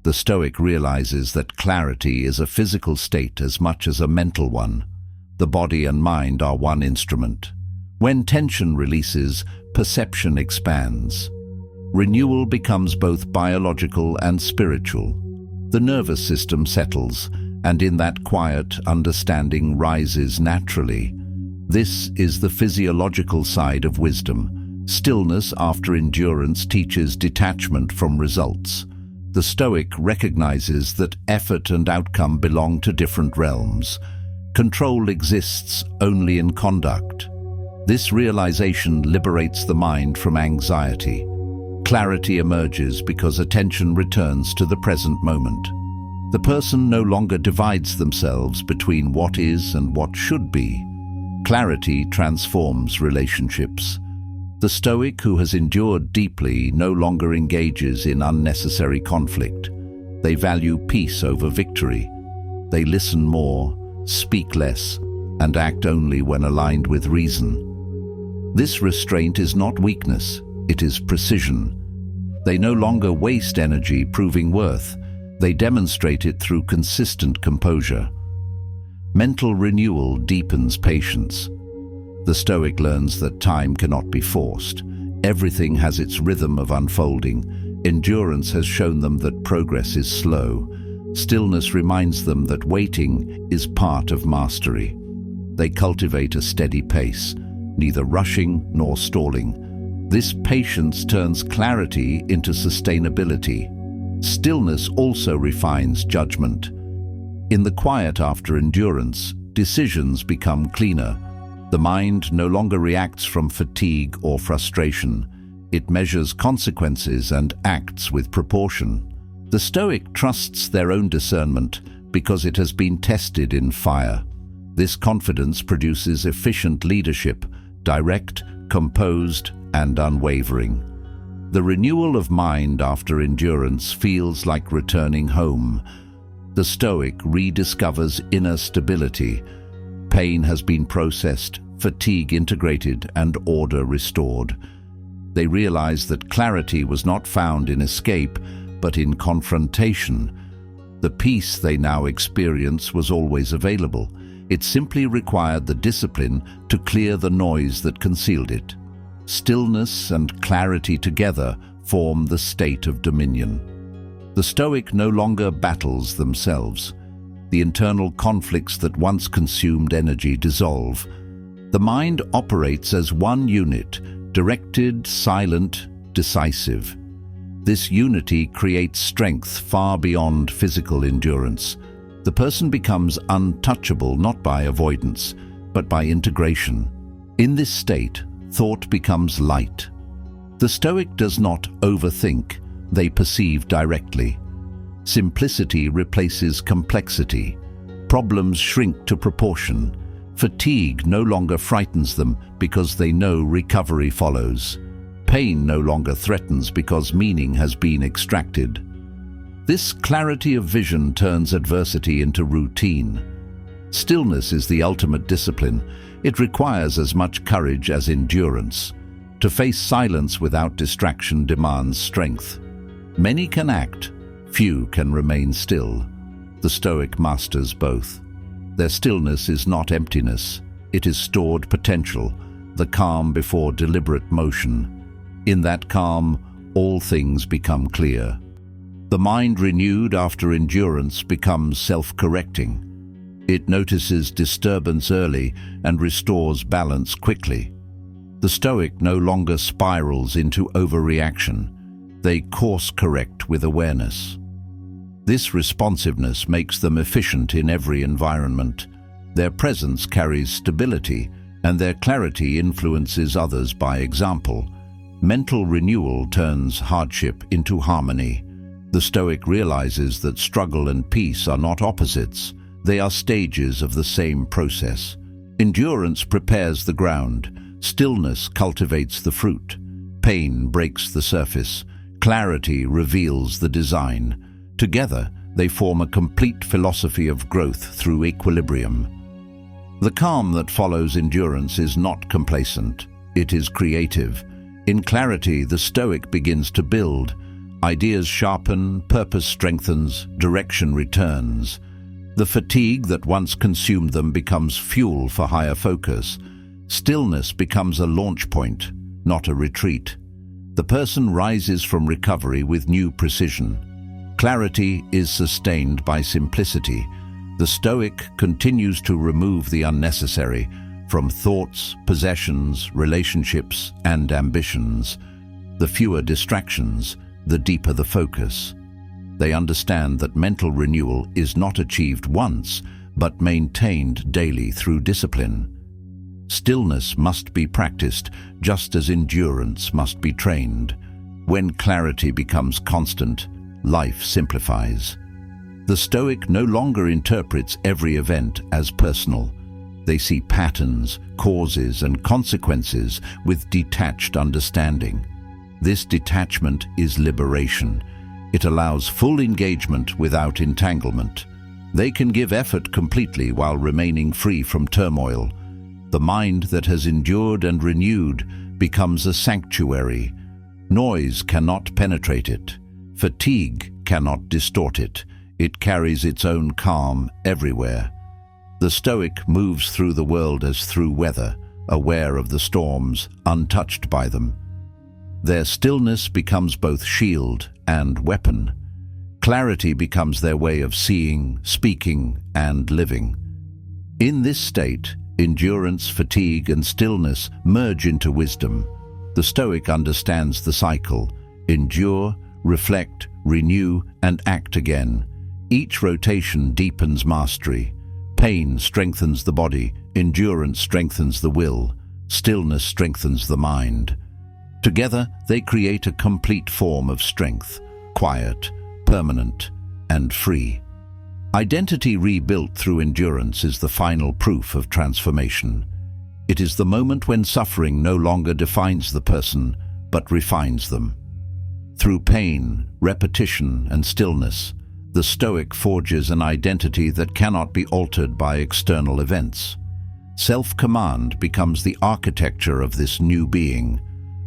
The Stoic realizes that clarity is a physical state as much as a mental one. The body and mind are one instrument. When tension releases, perception expands. Renewal becomes both biological and spiritual. The nervous system settles, and in that quiet, understanding rises naturally. This is the physiological side of wisdom. Stillness after endurance teaches detachment from results. The Stoic recognizes that effort and outcome belong to different realms. Control exists only in conduct. This realization liberates the mind from anxiety. Clarity emerges because attention returns to the present moment. The person no longer divides themselves between what is and what should be. Clarity transforms relationships. The Stoic who has endured deeply no longer engages in unnecessary conflict. They value peace over victory. They listen more, speak less, and act only when aligned with reason. This restraint is not weakness, it is precision. They no longer waste energy proving worth. They demonstrate it through consistent composure. Mental renewal deepens patience. The Stoic learns that time cannot be forced. Everything has its rhythm of unfolding. Endurance has shown them that progress is slow. Stillness reminds them that waiting is part of mastery. They cultivate a steady pace, neither rushing nor stalling. This patience turns clarity into sustainability. Stillness also refines judgment. In the quiet after endurance, decisions become cleaner. The mind no longer reacts from fatigue or frustration. It measures consequences and acts with proportion. The Stoic trusts their own discernment because it has been tested in fire. This confidence produces efficient leadership, direct, composed, and unwavering. The renewal of mind after endurance feels like returning home. The Stoic rediscovers inner stability. Pain has been processed, fatigue integrated, and order restored. They realize that clarity was not found in escape, but in confrontation. The peace they now experience was always available. It simply required the discipline to clear the noise that concealed it. Stillness and clarity together form the state of dominion. The Stoic no longer battles themselves. The internal conflicts that once consumed energy dissolve. The mind operates as one unit, directed, silent, decisive. This unity creates strength far beyond physical endurance. The person becomes untouchable not by avoidance, but by integration. In this state, thought becomes light. The Stoic does not overthink, they perceive directly. Simplicity replaces complexity. Problems shrink to proportion. Fatigue no longer frightens them because they know recovery follows. Pain no longer threatens because meaning has been extracted. This clarity of vision turns adversity into routine. Stillness is the ultimate discipline. It requires as much courage as endurance. To face silence without distraction demands strength. Many can act, few can remain still. The Stoic masters both. Their stillness is not emptiness, it is stored potential, the calm before deliberate motion. In that calm, all things become clear. The mind renewed after endurance becomes self-correcting. It notices disturbance early and restores balance quickly. The Stoic no longer spirals into overreaction. They course-correct with awareness. This responsiveness makes them efficient in every environment. Their presence carries stability, and their clarity influences others by example. Mental renewal turns hardship into harmony. The Stoic realizes that struggle and peace are not opposites. They are stages of the same process. Endurance prepares the ground. Stillness cultivates the fruit. Pain breaks the surface. Clarity reveals the design. Together, they form a complete philosophy of growth through equilibrium. The calm that follows endurance is not complacent. It is creative. In clarity, the Stoic begins to build. Ideas sharpen, purpose strengthens, direction returns. The fatigue that once consumed them becomes fuel for higher focus. Stillness becomes a launch point, not a retreat. The person rises from recovery with new precision. Clarity is sustained by simplicity. The Stoic continues to remove the unnecessary from thoughts, possessions, relationships, and ambitions. The fewer distractions, the deeper the focus. They understand that mental renewal is not achieved once, but maintained daily through discipline. Stillness must be practiced, just as endurance must be trained. When clarity becomes constant, life simplifies. The Stoic no longer interprets every event as personal. They see patterns, causes, and consequences with detached understanding. This detachment is liberation. It allows full engagement without entanglement. They can give effort completely while remaining free from turmoil. The mind that has endured and renewed becomes a sanctuary. Noise cannot penetrate it. Fatigue cannot distort it. It carries its own calm everywhere. The Stoic moves through the world as through weather, aware of the storms, untouched by them. Their stillness becomes both shield and weapon. Clarity becomes their way of seeing, speaking, and living. In this state, endurance, fatigue, and stillness merge into wisdom. The Stoic understands the cycle: endure, reflect, renew, and act again. Each rotation deepens mastery. Pain strengthens the body, endurance strengthens the will, stillness strengthens the mind. Together, they create a complete form of strength, quiet, permanent, and free. Identity rebuilt through endurance is the final proof of transformation. It is the moment when suffering no longer defines the person, but refines them. Through pain, repetition, and stillness, the Stoic forges an identity that cannot be altered by external events. Self-command becomes the architecture of this new being,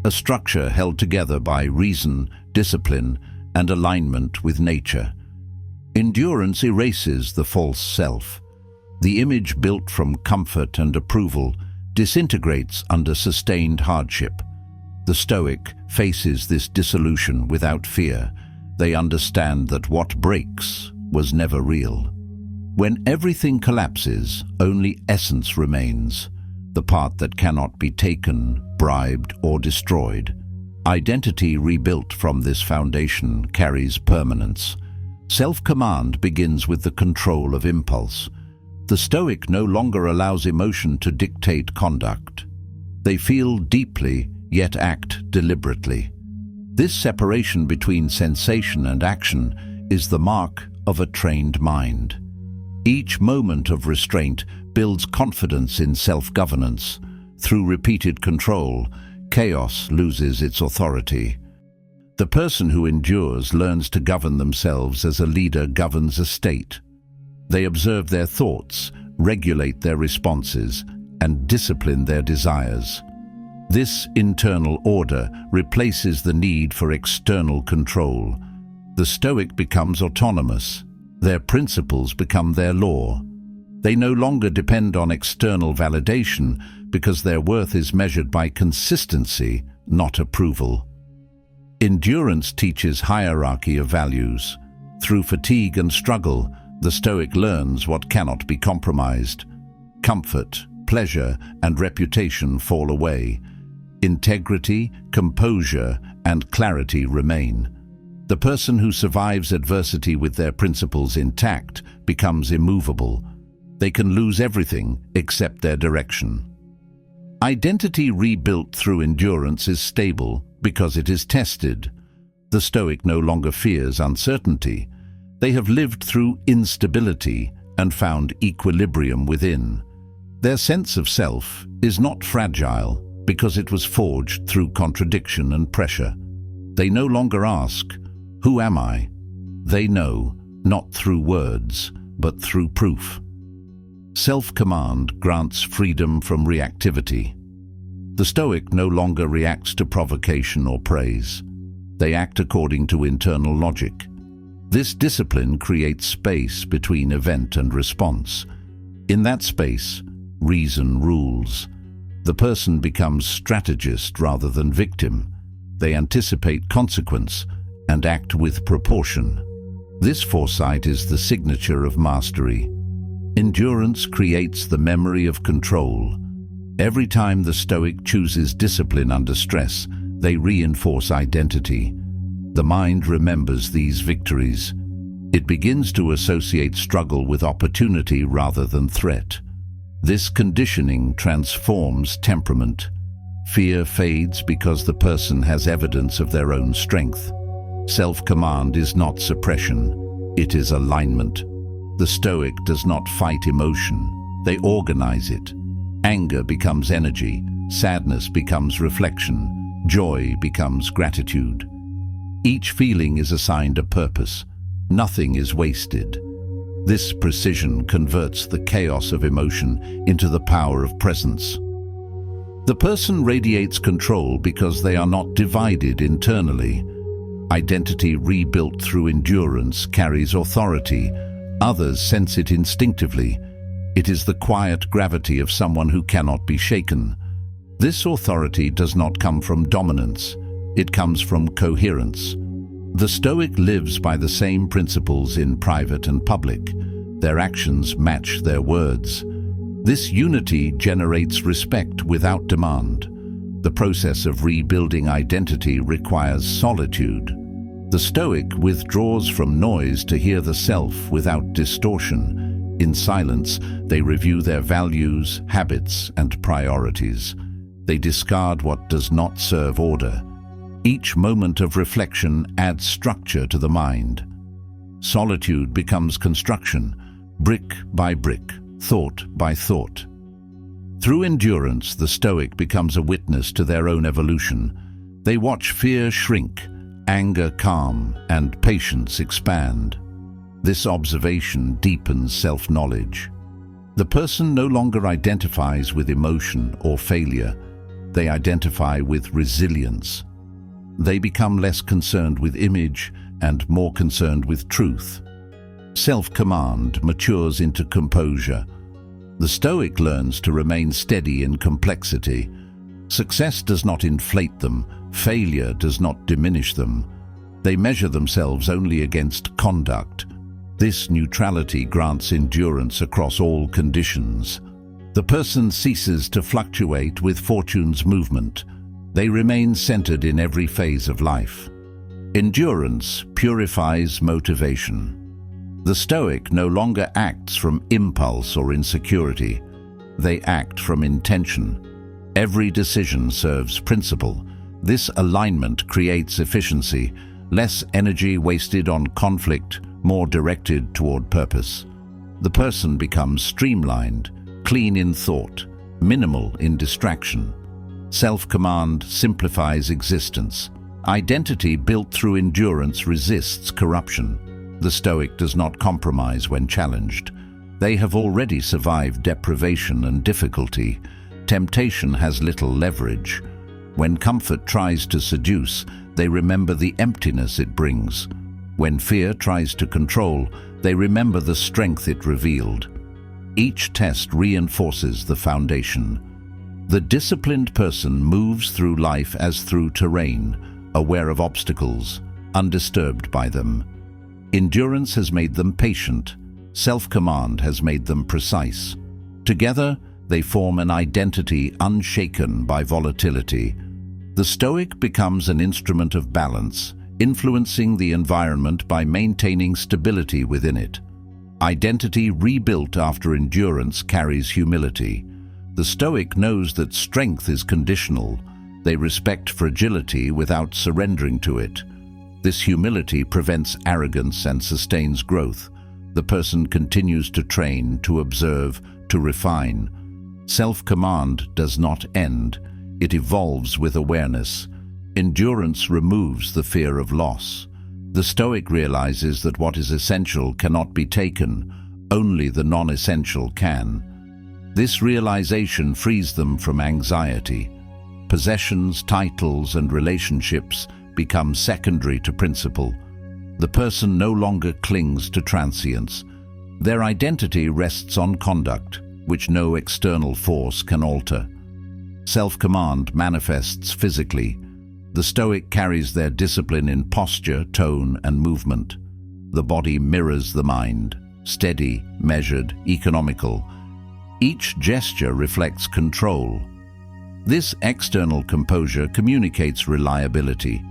a structure held together by reason, discipline, and alignment with nature. Endurance erases the false self. The image built from comfort and approval disintegrates under sustained hardship. The Stoic faces this dissolution without fear. They understand that what breaks was never real. When everything collapses, only essence remains, the part that cannot be taken, bribed, or destroyed. Identity rebuilt from this foundation carries permanence. Self-command begins with the control of impulse. The Stoic no longer allows emotion to dictate conduct. They feel deeply, yet act deliberately. This separation between sensation and action is the mark of a trained mind. Each moment of restraint builds confidence in self-governance. Through repeated control, chaos loses its authority. The person who endures learns to govern themselves as a leader governs a state. They observe their thoughts, regulate their responses, and discipline their desires. This internal order replaces the need for external control. The Stoic becomes autonomous. Their principles become their law. They no longer depend on external validation because their worth is measured by consistency, not approval. Endurance teaches hierarchy of values. Through fatigue and struggle, the Stoic learns what cannot be compromised. Comfort, pleasure, and reputation fall away. Integrity, composure, and clarity remain. The person who survives adversity with their principles intact becomes immovable. They can lose everything except their direction. Identity rebuilt through endurance is stable because it is tested. The Stoic no longer fears uncertainty. They have lived through instability and found equilibrium within. Their sense of self is not fragile because it was forged through contradiction and pressure. They no longer ask, "Who am I?" They know, not through words, but through proof. Self-command grants freedom from reactivity. The Stoic no longer reacts to provocation or praise. They act according to internal logic. This discipline creates space between event and response. In that space, reason rules. The person becomes strategist rather than victim. They anticipate consequence and act with proportion. This foresight is the signature of mastery. Endurance creates the memory of control. Every time the Stoic chooses discipline under stress, they reinforce identity. The mind remembers these victories. It begins to associate struggle with opportunity rather than threat. This conditioning transforms temperament. Fear fades because the person has evidence of their own strength. Self-command is not suppression, it is alignment. The Stoic does not fight emotion, they organize it. Anger becomes energy, sadness becomes reflection, joy becomes gratitude. Each feeling is assigned a purpose. Nothing is wasted. This precision converts the chaos of emotion into the power of presence. The person radiates control because they are not divided internally. Identity rebuilt through endurance carries authority. Others sense it instinctively. It is the quiet gravity of someone who cannot be shaken. This authority does not come from dominance. It comes from coherence. The Stoic lives by the same principles in private and public. Their actions match their words. This unity generates respect without demand. The process of rebuilding identity requires solitude. The Stoic withdraws from noise to hear the self without distortion. In silence, they review their values, habits, and priorities. They discard what does not serve order. Each moment of reflection adds structure to the mind. Solitude becomes construction, brick by brick, thought by thought. Through endurance, the Stoic becomes a witness to their own evolution. They watch fear shrink, anger calm, and patience expand. This observation deepens self-knowledge. The person no longer identifies with emotion or failure. They identify with resilience. They become less concerned with image and more concerned with truth. Self-command matures into composure. The Stoic learns to remain steady in complexity. Success does not inflate them, failure does not diminish them. They measure themselves only against conduct. This neutrality grants endurance across all conditions. The person ceases to fluctuate with fortune's movement. They remain centered in every phase of life. Endurance purifies motivation. The Stoic no longer acts from impulse or insecurity. They act from intention. Every decision serves principle. This alignment creates efficiency, less energy wasted on conflict, more directed toward purpose. The person becomes streamlined, clean in thought, minimal in distraction. Self-command simplifies existence. Identity built through endurance resists corruption. The Stoic does not compromise when challenged. They have already survived deprivation and difficulty. Temptation has little leverage. When comfort tries to seduce, they remember the emptiness it brings. When fear tries to control, they remember the strength it revealed. Each test reinforces the foundation. The disciplined person moves through life as through terrain, aware of obstacles, undisturbed by them. Endurance has made them patient. Self-command has made them precise. Together, they form an identity unshaken by volatility. The Stoic becomes an instrument of balance, influencing the environment by maintaining stability within it. Identity rebuilt after endurance carries humility. The Stoic knows that strength is conditional. They respect fragility without surrendering to it. This humility prevents arrogance and sustains growth. The person continues to train, to observe, to refine. Self-command does not end. It evolves with awareness. Endurance removes the fear of loss. The Stoic realizes that what is essential cannot be taken, only the non-essential can. This realization frees them from anxiety. Possessions, titles, and relationships become secondary to principle. The person no longer clings to transience. Their identity rests on conduct, which no external force can alter. Self-command manifests physically. The Stoic carries their discipline in posture, tone, and movement. The body mirrors the mind, steady, measured, economical. Each gesture reflects control. This external composure communicates reliability.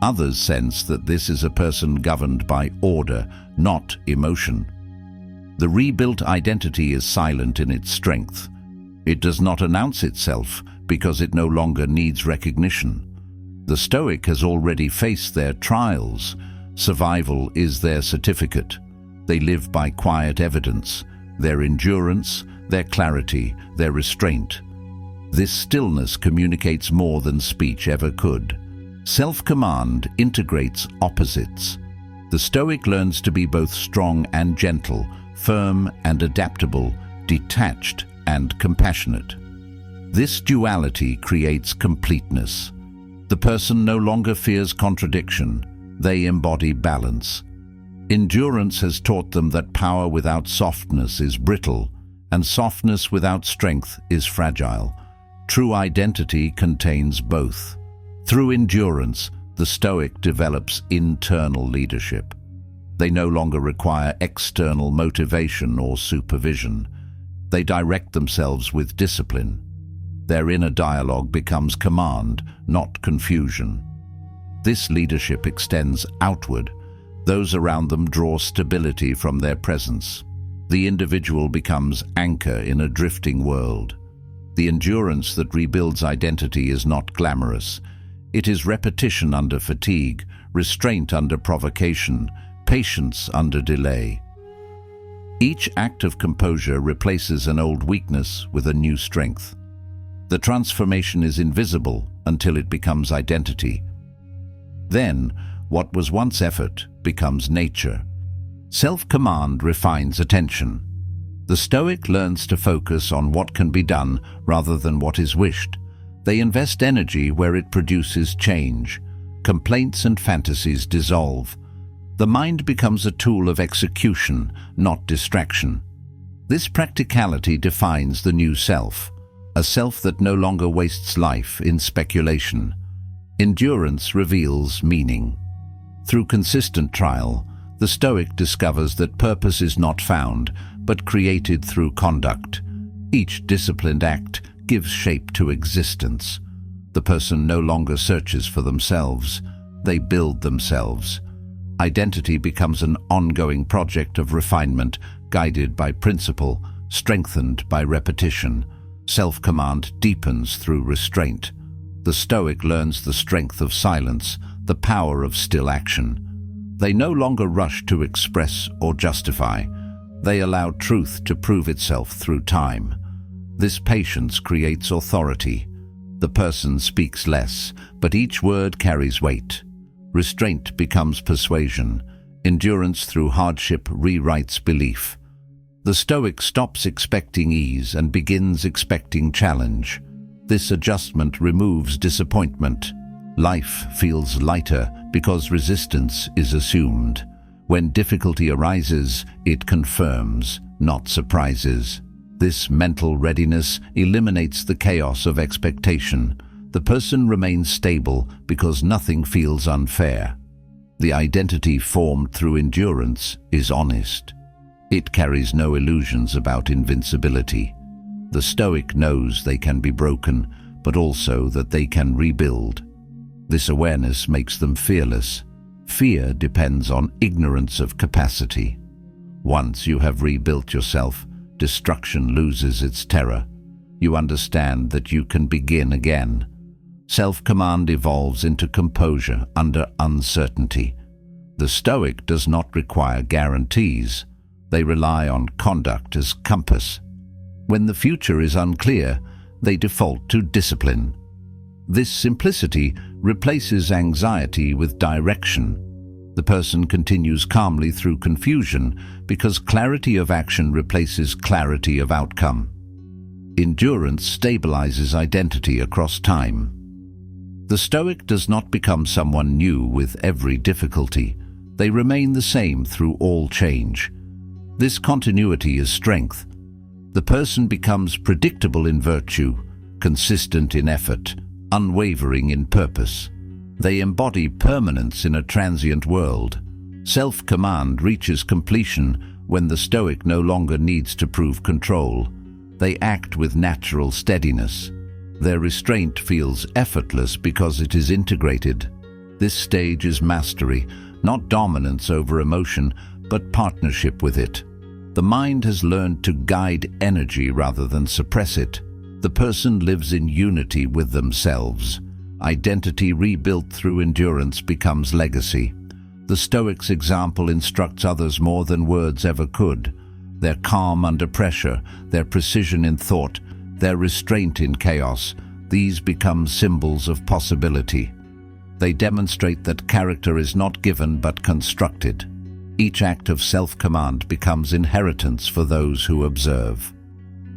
Others sense that this is a person governed by order, not emotion. The rebuilt identity is silent in its strength. It does not announce itself because it no longer needs recognition. The Stoic has already faced their trials. Survival is their certificate. They live by quiet evidence, their endurance, their clarity, their restraint. This stillness communicates more than speech ever could. Self-command integrates opposites. The Stoic learns to be both strong and gentle, firm and adaptable, detached and compassionate. This duality creates completeness. The person no longer fears contradiction. They embody balance. Endurance has taught them that power without softness is brittle, and softness without strength is fragile. True identity contains both. Through endurance, the Stoic develops internal leadership. They no longer require external motivation or supervision. They direct themselves with discipline. Their inner dialogue becomes command, not confusion. This leadership extends outward. Those around them draw stability from their presence. The individual becomes anchor in a drifting world. The endurance that rebuilds identity is not glamorous. It is repetition under fatigue, restraint under provocation, patience under delay. Each act of composure replaces an old weakness with a new strength. The transformation is invisible until it becomes identity. Then, what was once effort becomes nature. Self-command refines attention. The Stoic learns to focus on what can be done rather than what is wished. They invest energy where it produces change. Complaints and fantasies dissolve. The mind becomes a tool of execution, not distraction. This practicality defines the new self, a self that no longer wastes life in speculation. Endurance reveals meaning. Through consistent trial, the Stoic discovers that purpose is not found, but created through conduct. Each disciplined act gives shape to existence. The person no longer searches for themselves, they build themselves. Identity becomes an ongoing project of refinement, guided by principle, strengthened by repetition. Self-command deepens through restraint. The Stoic learns the strength of silence, the power of still action. They no longer rush to express or justify. They allow truth to prove itself through time. This patience creates authority. The person speaks less, but each word carries weight. Restraint becomes persuasion. Endurance through hardship rewrites belief. The Stoic stops expecting ease and begins expecting challenge. This adjustment removes disappointment. Life feels lighter because resistance is assumed. When difficulty arises, it confirms, not surprises. This mental readiness eliminates the chaos of expectation. The person remains stable because nothing feels unfair. The identity formed through endurance is honest. It carries no illusions about invincibility. The Stoic knows they can be broken, but also that they can rebuild. This awareness makes them fearless. Fear depends on ignorance of capacity. Once you have rebuilt yourself, destruction loses its terror. You understand that you can begin again. Self-command evolves into composure under uncertainty. The Stoic does not require guarantees. They rely on conduct as compass. When the future is unclear, they default to discipline. This simplicity replaces anxiety with direction. The person continues calmly through confusion because clarity of action replaces clarity of outcome. Endurance stabilizes identity across time. The Stoic does not become someone new with every difficulty. They remain the same through all change. This continuity is strength. The person becomes predictable in virtue, consistent in effort, unwavering in purpose. They embody permanence in a transient world. Self-command reaches completion when the Stoic no longer needs to prove control. They act with natural steadiness. Their restraint feels effortless because it is integrated. This stage is mastery, not dominance over emotion, but partnership with it. The mind has learned to guide energy rather than suppress it. The person lives in unity with themselves. Identity rebuilt through endurance becomes legacy. The Stoic's example instructs others more than words ever could. Their calm under pressure, their precision in thought, their restraint in chaos, these become symbols of possibility. They demonstrate that character is not given but constructed. Each act of self-command becomes inheritance for those who observe.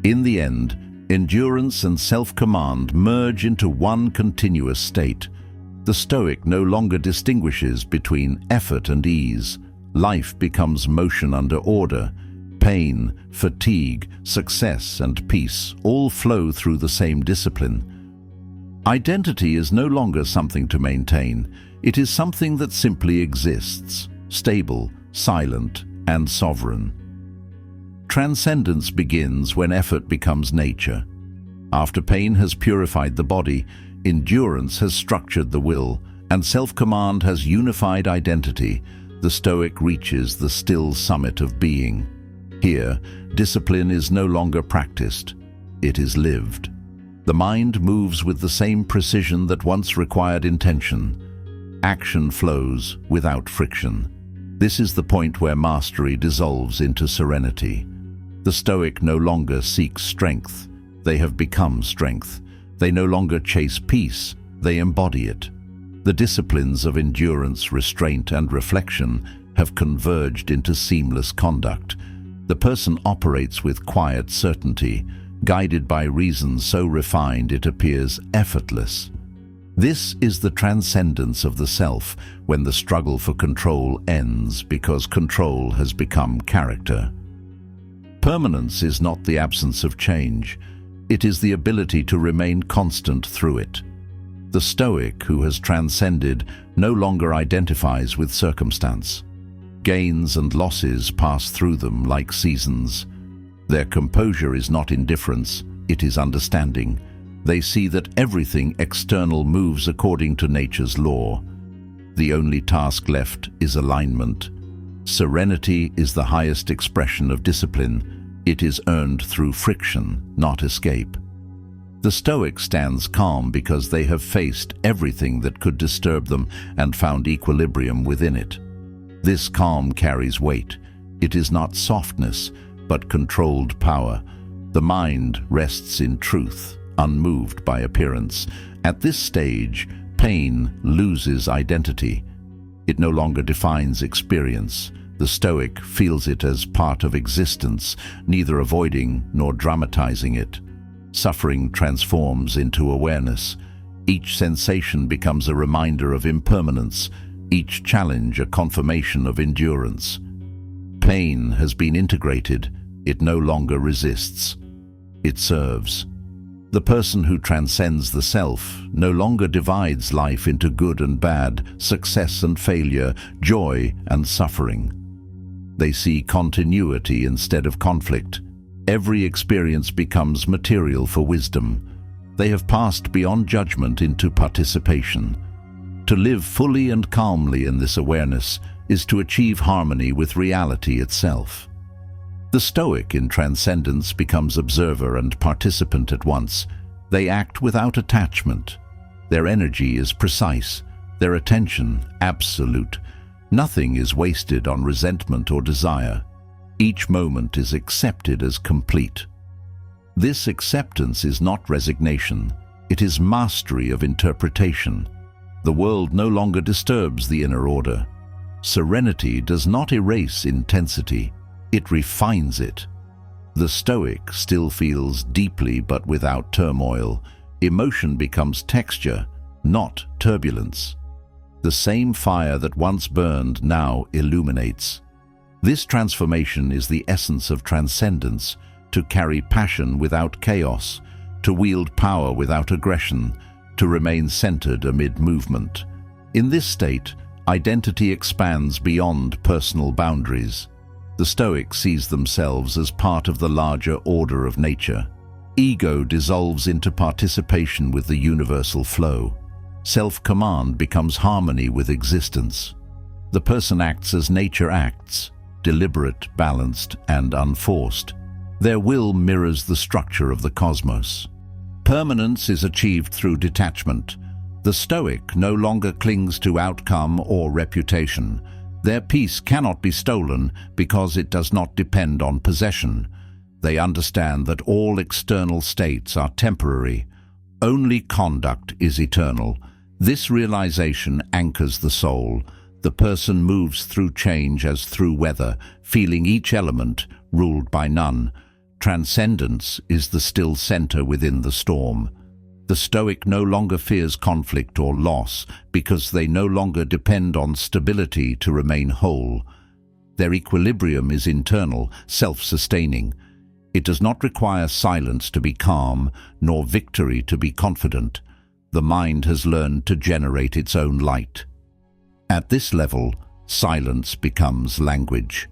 In the end, endurance and self-command merge into one continuous state. The Stoic no longer distinguishes between effort and ease. Life becomes motion under order. Pain, fatigue, success, and peace all flow through the same discipline. Identity is no longer something to maintain. It is something that simply exists, stable, silent, and sovereign. Transcendence begins when effort becomes nature. After pain has purified the body, endurance has structured the will, and self-command has unified identity. The Stoic reaches the still summit of being. Here, discipline is no longer practiced, it is lived. The mind moves with the same precision that once required intention. Action flows without friction. This is the point where mastery dissolves into serenity. The Stoic no longer seeks strength, they have become strength. They no longer chase peace, they embody it. The disciplines of endurance, restraint, and reflection have converged into seamless conduct. The person operates with quiet certainty, guided by reason so refined it appears effortless. This is the transcendence of the self, when the struggle for control ends because control has become character. Permanence is not the absence of change. It is the ability to remain constant through it. The Stoic who has transcended no longer identifies with circumstance. Gains and losses pass through them like seasons. Their composure is not indifference, it is understanding. They see that everything external moves according to nature's law. The only task left is alignment. Serenity is the highest expression of discipline. It is earned through friction, not escape. The Stoic stands calm because they have faced everything that could disturb them and found equilibrium within it. This calm carries weight. It is not softness, but controlled power. The mind rests in truth, unmoved by appearance. At this stage, pain loses identity. It no longer defines experience. The Stoic feels it as part of existence, neither avoiding nor dramatizing it. Suffering transforms into awareness. Each sensation becomes a reminder of impermanence, each challenge a confirmation of endurance. Pain has been integrated. It no longer resists. It serves. The person who transcends the self no longer divides life into good and bad, success and failure, joy and suffering. They see continuity instead of conflict. Every experience becomes material for wisdom. They have passed beyond judgment into participation. To live fully and calmly in this awareness is to achieve harmony with reality itself. The Stoic in transcendence becomes observer and participant at once. They act without attachment. Their energy is precise, their attention absolute. Nothing is wasted on resentment or desire. Each moment is accepted as complete. This acceptance is not resignation. It is mastery of interpretation. The world no longer disturbs the inner order. Serenity does not erase intensity. It refines it. The Stoic still feels deeply but without turmoil. Emotion becomes texture, not turbulence. The same fire that once burned now illuminates. This transformation is the essence of transcendence, to carry passion without chaos, to wield power without aggression, to remain centered amid movement. In this state, identity expands beyond personal boundaries. The Stoic sees themselves as part of the larger order of nature. Ego dissolves into participation with the universal flow. Self-command becomes harmony with existence. The person acts as nature acts, deliberate, balanced, and unforced. Their will mirrors the structure of the cosmos. Permanence is achieved through detachment. The Stoic no longer clings to outcome or reputation. Their peace cannot be stolen because it does not depend on possession. They understand that all external states are temporary. Only conduct is eternal. This realization anchors the soul. The person moves through change as through weather, feeling each element, ruled by none. Transcendence is the still center within the storm. The Stoic no longer fears conflict or loss because they no longer depend on stability to remain whole. Their equilibrium is internal, self-sustaining. It does not require silence to be calm, nor victory to be confident. The mind has learned to generate its own light. At this level, silence becomes language.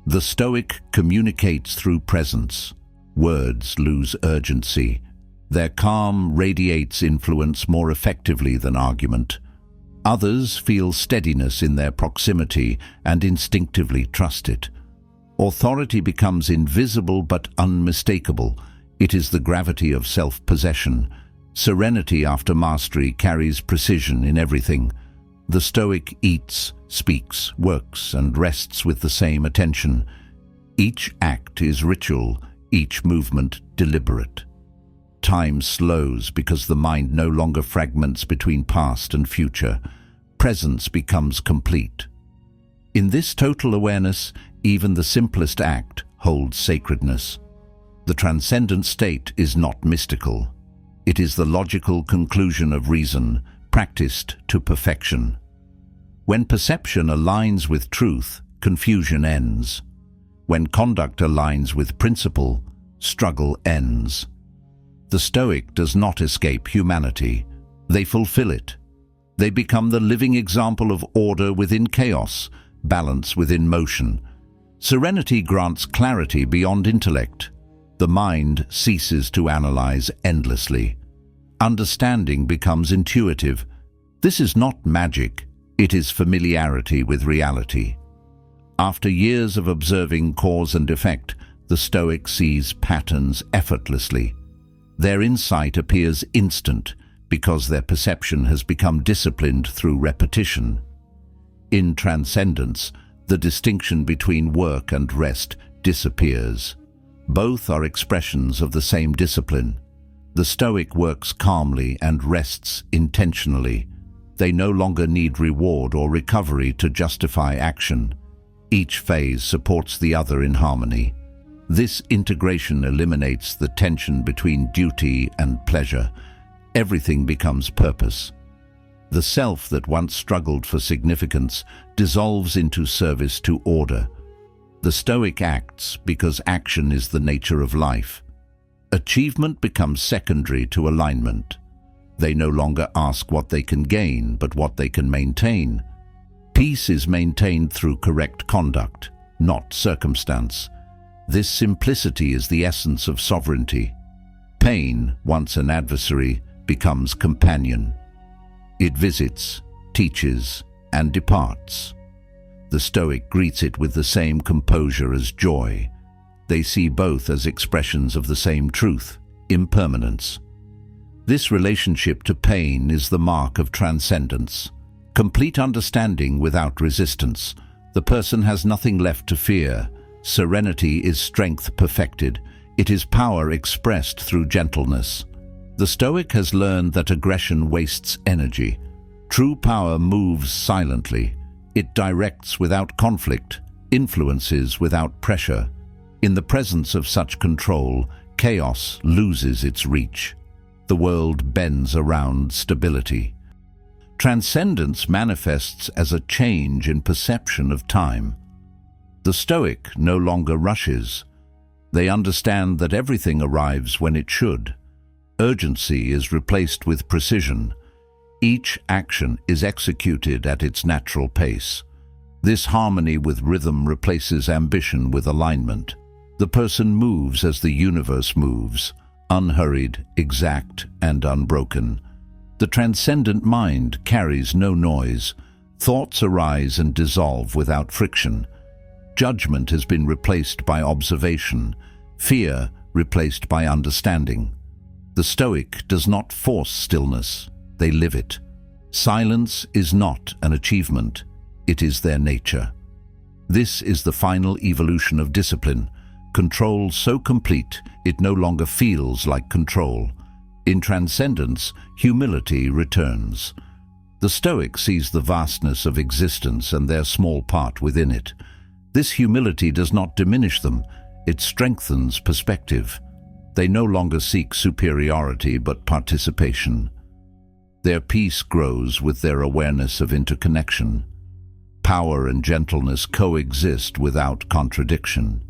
The Stoic communicates through presence. Words lose urgency. Their calm radiates influence more effectively than argument. Others feel steadiness in their proximity and instinctively trust it. Authority becomes invisible but unmistakable. It is the gravity of self-possession. Serenity after mastery carries precision in everything. The Stoic eats, speaks, works, and rests with the same attention. Each act is ritual, each movement deliberate. Time slows because the mind no longer fragments between past and future. Presence becomes complete. In this total awareness, even the simplest act holds sacredness. The transcendent state is not mystical. It is the logical conclusion of reason, practiced to perfection. When perception aligns with truth, confusion ends. When conduct aligns with principle, struggle ends. The Stoic does not escape humanity. They fulfill it. They become the living example of order within chaos, balance within motion. Serenity grants clarity beyond intellect. The mind ceases to analyze endlessly. Understanding becomes intuitive. This is not magic, it is familiarity with reality. After years of observing cause and effect, the Stoic sees patterns effortlessly. Their insight appears instant because their perception has become disciplined through repetition. In transcendence, the distinction between work and rest disappears. Both are expressions of the same discipline. The Stoic works calmly and rests intentionally. They no longer need reward or recovery to justify action. Each phase supports the other in harmony. This integration eliminates the tension between duty and pleasure. Everything becomes purpose. The self that once struggled for significance dissolves into service to order. The Stoic acts because action is the nature of life. Achievement becomes secondary to alignment. They no longer ask what they can gain, but what they can maintain. Peace is maintained through correct conduct, not circumstance. This simplicity is the essence of sovereignty. Pain, once an adversary, becomes companion. It visits, teaches, and departs. The Stoic greets it with the same composure as joy. They see both as expressions of the same truth, impermanence. This relationship to pain is the mark of transcendence. Complete understanding without resistance. The person has nothing left to fear. Serenity is strength perfected. It is power expressed through gentleness. The Stoic has learned that aggression wastes energy. True power moves silently. It directs without conflict, influences without pressure. In the presence of such control, chaos loses its reach. The world bends around stability. Transcendence manifests as a change in perception of time. The Stoic no longer rushes. They understand that everything arrives when it should. Urgency is replaced with precision. Each action is executed at its natural pace. This harmony with rhythm replaces ambition with alignment. The person moves as the universe moves, unhurried, exact, and unbroken. The transcendent mind carries no noise. Thoughts arise and dissolve without friction. Judgment has been replaced by observation, fear replaced by understanding. The Stoic does not force stillness, they live it. Silence is not an achievement, it is their nature. This is the final evolution of discipline, control so complete it no longer feels like control. In transcendence, humility returns. The Stoic sees the vastness of existence and their small part within it. This humility does not diminish them, it strengthens perspective. They no longer seek superiority but participation. Their peace grows with their awareness of interconnection. Power and gentleness coexist without contradiction.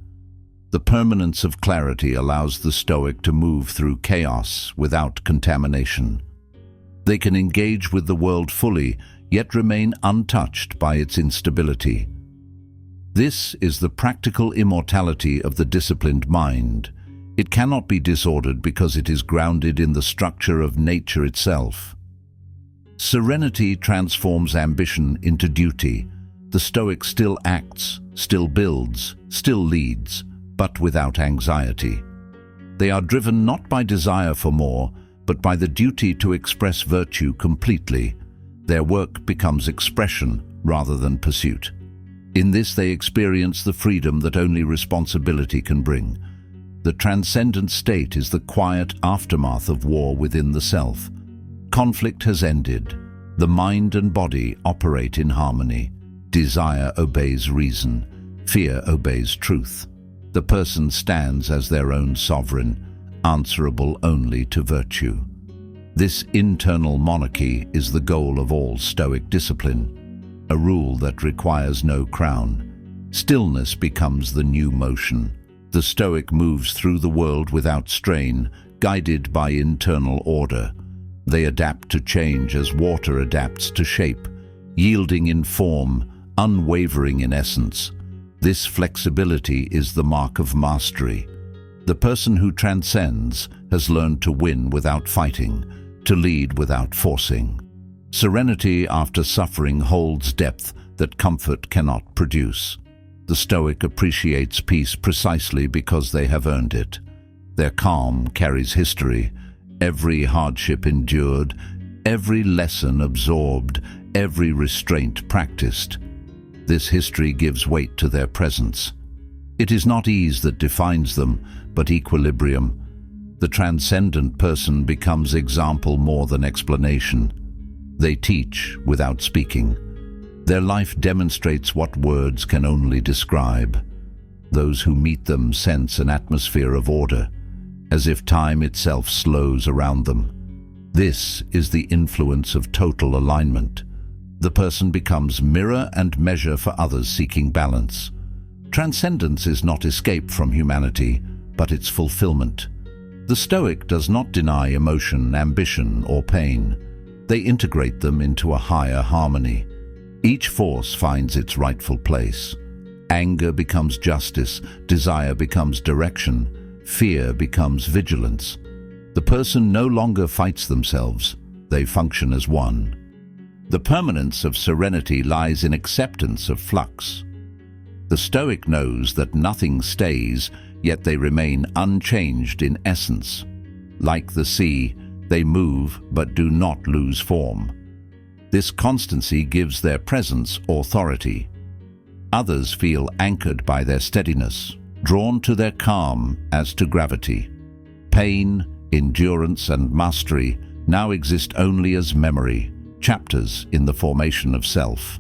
The permanence of clarity allows the Stoic to move through chaos without contamination. They can engage with the world fully, yet remain untouched by its instability. This is the practical immortality of the disciplined mind. It cannot be disordered because it is grounded in the structure of nature itself. Serenity transforms ambition into duty. The Stoic still acts, still builds, still leads, but without anxiety. They are driven not by desire for more, but by the duty to express virtue completely. Their work becomes expression rather than pursuit. In this they experience the freedom that only responsibility can bring. The transcendent state is the quiet aftermath of war within the self. Conflict has ended. The mind and body operate in harmony. Desire obeys reason. Fear obeys truth. The person stands as their own sovereign, answerable only to virtue. This internal monarchy is the goal of all Stoic discipline, a rule that requires no crown. Stillness becomes the new motion. The Stoic moves through the world without strain, guided by internal order. They adapt to change as water adapts to shape, yielding in form, unwavering in essence. This flexibility is the mark of mastery. The person who transcends has learned to win without fighting, to lead without forcing. Serenity after suffering holds depth that comfort cannot produce. The Stoic appreciates peace precisely because they have earned it. Their calm carries history, every hardship endured, every lesson absorbed, every restraint practiced. This history gives weight to their presence. It is not ease that defines them, but equilibrium. The transcendent person becomes example more than explanation. They teach without speaking. Their life demonstrates what words can only describe. Those who meet them sense an atmosphere of order, as if time itself slows around them. This is the influence of total alignment. The person becomes mirror and measure for others seeking balance. Transcendence is not escape from humanity, but its fulfillment. The Stoic does not deny emotion, ambition, or pain. They integrate them into a higher harmony. Each force finds its rightful place. Anger becomes justice, desire becomes direction, fear becomes vigilance. The person no longer fights themselves, they function as one. The permanence of serenity lies in acceptance of flux. The Stoic knows that nothing stays, yet they remain unchanged in essence. Like the sea, they move but do not lose form. This constancy gives their presence authority. Others feel anchored by their steadiness, drawn to their calm as to gravity. Pain, endurance, and mastery now exist only as memory, chapters in the formation of self.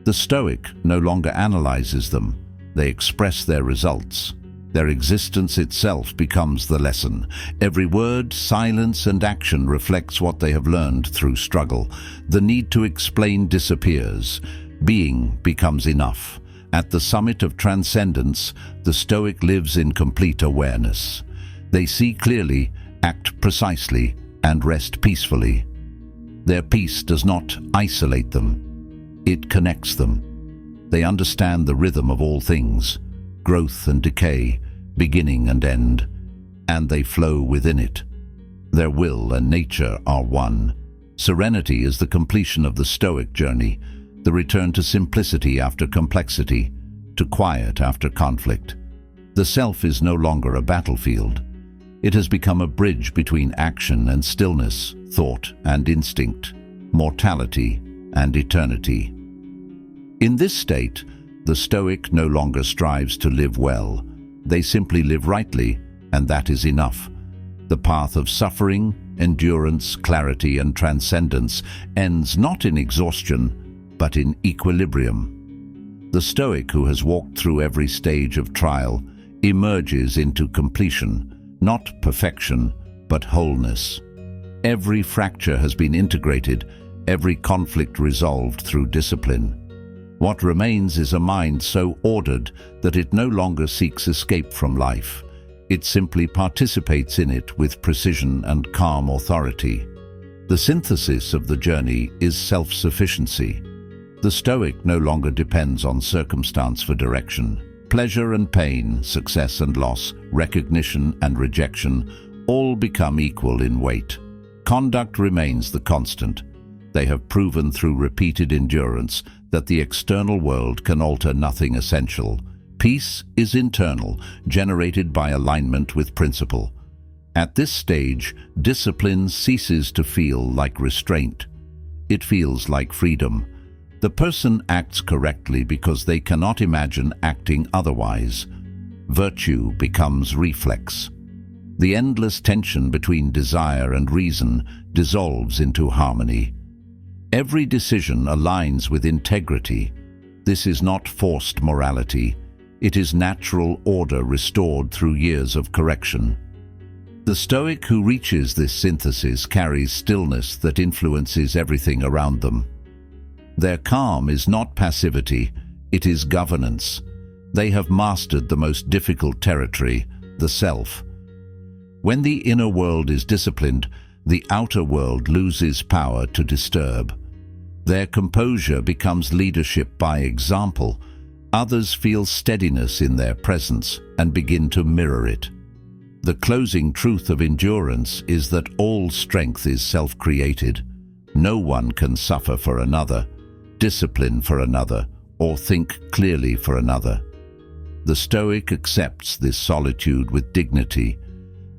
The Stoic no longer analyzes them, they express their results. Their existence itself becomes the lesson. Every word, silence, and action reflects what they have learned through struggle. The need to explain disappears. Being becomes enough. At the summit of transcendence, the Stoic lives in complete awareness. They see clearly, act precisely, and rest peacefully. Their peace does not isolate them. It connects them. They understand the rhythm of all things, growth and decay, beginning and end, and they flow within it. Their will and nature are one. Serenity is the completion of the Stoic journey, the return to simplicity after complexity, to quiet after conflict. The self is no longer a battlefield. It has become a bridge between action and stillness, thought and instinct, mortality and eternity. In this state, the Stoic no longer strives to live well. They simply live rightly, and that is enough. The path of suffering, endurance, clarity, and transcendence ends not in exhaustion, but in equilibrium. The Stoic who has walked through every stage of trial emerges into completion, not perfection, but wholeness. Every fracture has been integrated, every conflict resolved through discipline. What remains is a mind so ordered that it no longer seeks escape from life. It simply participates in it with precision and calm authority. The synthesis of the journey is self-sufficiency. The Stoic no longer depends on circumstance for direction. Pleasure and pain, success and loss, recognition and rejection, all become equal in weight. Conduct remains the constant. They have proven through repeated endurance that the external world can alter nothing essential. Peace is internal, generated by alignment with principle. At this stage, discipline ceases to feel like restraint. It feels like freedom. The person acts correctly because they cannot imagine acting otherwise. Virtue becomes reflex. The endless tension between desire and reason dissolves into harmony. Every decision aligns with integrity. This is not forced morality. It is natural order restored through years of correction. The Stoic who reaches this synthesis carries stillness that influences everything around them. Their calm is not passivity, it is governance. They have mastered the most difficult territory, the self. When the inner world is disciplined, the outer world loses power to disturb. Their composure becomes leadership by example. Others feel steadiness in their presence and begin to mirror it. The closing truth of endurance is that all strength is self-created. No one can suffer for another, discipline for another, or think clearly for another. The Stoic accepts this solitude with dignity.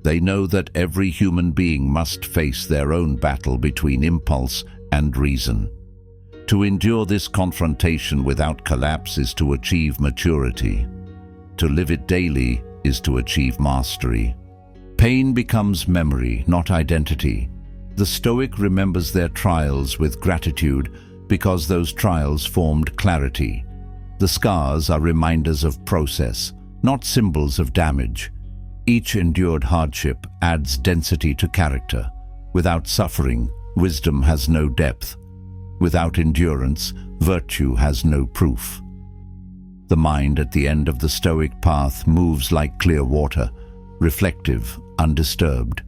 They know that every human being must face their own battle between impulse and reason. To endure this confrontation without collapse is to achieve maturity. To live it daily is to achieve mastery. Pain becomes memory, not identity. The Stoic remembers their trials with gratitude because those trials formed clarity. The scars are reminders of process, not symbols of damage. Each endured hardship adds density to character. Without suffering, wisdom has no depth. Without endurance, virtue has no proof. The mind at the end of the Stoic path moves like clear water, reflective, undisturbed,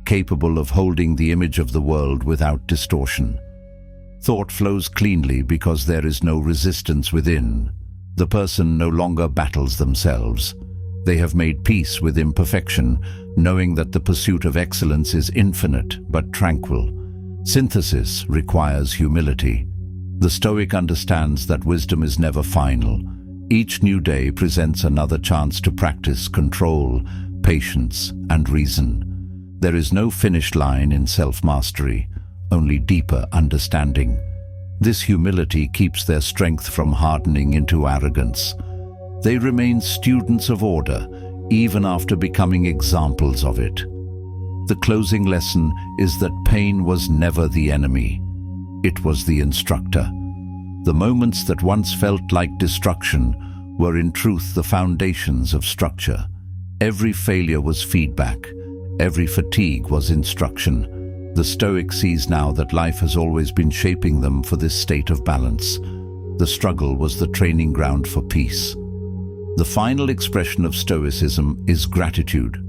capable of holding the image of the world without distortion. Thought flows cleanly because there is no resistance within. The person no longer battles themselves. They have made peace with imperfection, knowing that the pursuit of excellence is infinite but tranquil. Synthesis requires humility. The Stoic understands that wisdom is never final. Each new day presents another chance to practice control, patience, and reason. There is no finish line in self-mastery, only deeper understanding. This humility keeps their strength from hardening into arrogance. They remain students of order, even after becoming examples of it. The closing lesson is that pain was never the enemy. It was the instructor. The moments that once felt like destruction were in truth the foundations of structure. Every failure was feedback. Every fatigue was instruction. The Stoic sees now that life has always been shaping them for this state of balance. The struggle was the training ground for peace. The final expression of Stoicism is gratitude.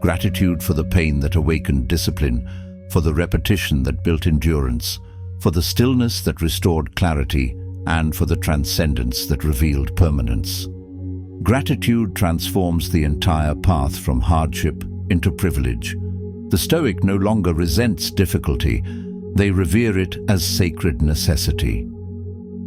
Gratitude for the pain that awakened discipline, for the repetition that built endurance, for the stillness that restored clarity, and for the transcendence that revealed permanence. Gratitude transforms the entire path from hardship into privilege. The Stoic no longer resents difficulty, they revere it as sacred necessity.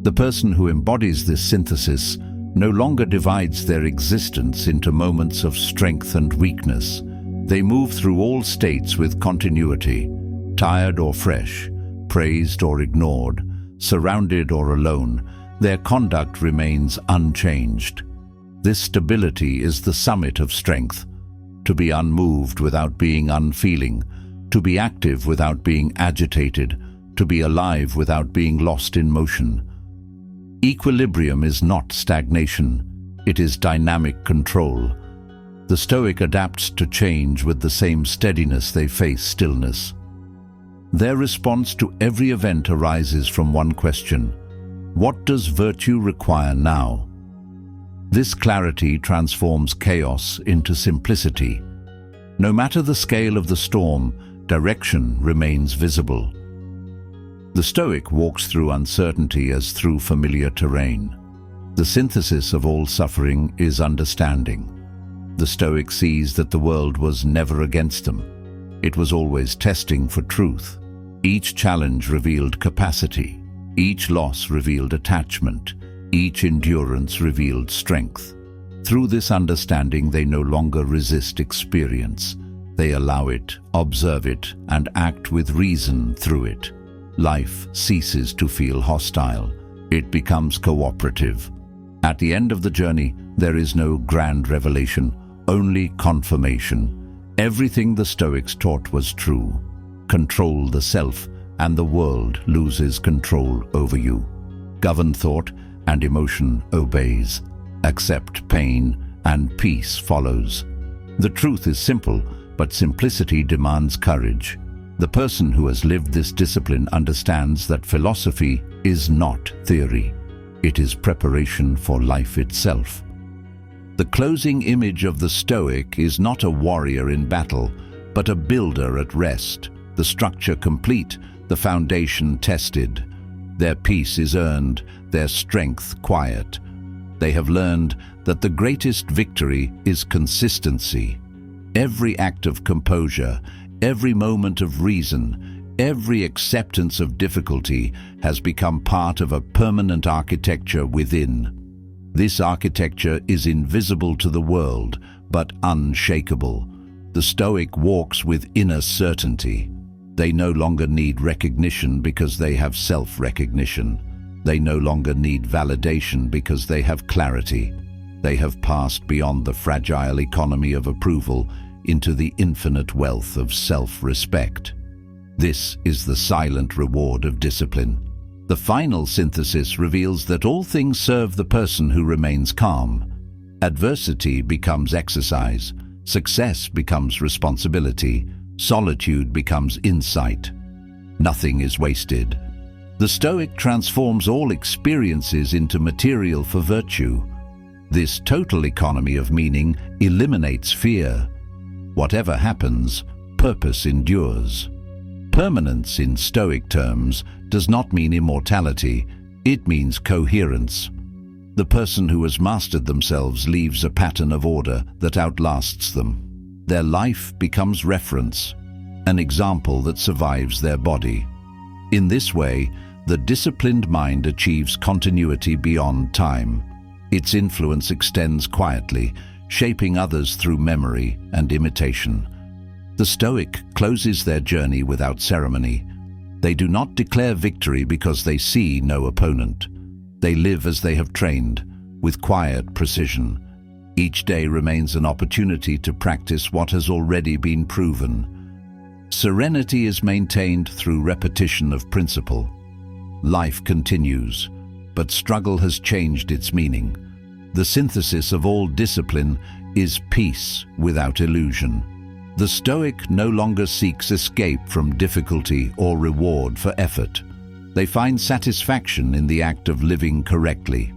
The person who embodies this synthesis no longer divides their existence into moments of strength and weakness. They move through all states with continuity, tired or fresh, praised or ignored, surrounded or alone. Their conduct remains unchanged. This stability is the summit of strength. To be unmoved without being unfeeling, to be active without being agitated, to be alive without being lost in motion. Equilibrium is not stagnation, it is dynamic control. The Stoic adapts to change with the same steadiness they face stillness. Their response to every event arises from one question: what does virtue require now? This clarity transforms chaos into simplicity. No matter the scale of the storm, direction remains visible. The Stoic walks through uncertainty as through familiar terrain. The synthesis of all suffering is understanding. The Stoic sees that the world was never against them. It was always testing for truth. Each challenge revealed capacity. Each loss revealed attachment. Each endurance revealed strength. Through this understanding, they no longer resist experience. They allow it, observe it, and act with reason through it. Life ceases to feel hostile. It becomes cooperative. At the end of the journey, there is no grand revelation, only confirmation. Everything the Stoics taught was true. Control the self, and the world loses control over you. Govern thought, and emotion obeys. Accept pain, and peace follows. The truth is simple: but simplicity demands courage. The person who has lived this discipline understands that philosophy is not theory. It is preparation for life itself. The closing image of the Stoic is not a warrior in battle, but a builder at rest, the structure complete, the foundation tested. Their peace is earned, their strength quiet. They have learned that the greatest victory is consistency. Every act of composure, every moment of reason, every acceptance of difficulty has become part of a permanent architecture within. This architecture is invisible to the world, but unshakable. The Stoic walks with inner certainty. They no longer need recognition because they have self-recognition. They no longer need validation because they have clarity. They have passed beyond the fragile economy of approval into the infinite wealth of self-respect. This is the silent reward of discipline. The final synthesis reveals that all things serve the person who remains calm. Adversity becomes exercise, success becomes responsibility, solitude becomes insight. Nothing is wasted. The Stoic transforms all experiences into material for virtue. This total economy of meaning eliminates fear. Whatever happens, purpose endures. Permanence in Stoic terms does not mean immortality, it means coherence. The person who has mastered themselves leaves a pattern of order that outlasts them. Their life becomes reference, an example that survives their body. In this way, the disciplined mind achieves continuity beyond time. Its influence extends quietly, shaping others through memory and imitation. The Stoic closes their journey without ceremony. They do not declare victory because they see no opponent. They live as they have trained, with quiet precision. Each day remains an opportunity to practice what has already been proven. Serenity is maintained through repetition of principle. Life continues, but struggle has changed its meaning. The synthesis of all discipline is peace without illusion. The Stoic no longer seeks escape from difficulty or reward for effort. They find satisfaction in the act of living correctly.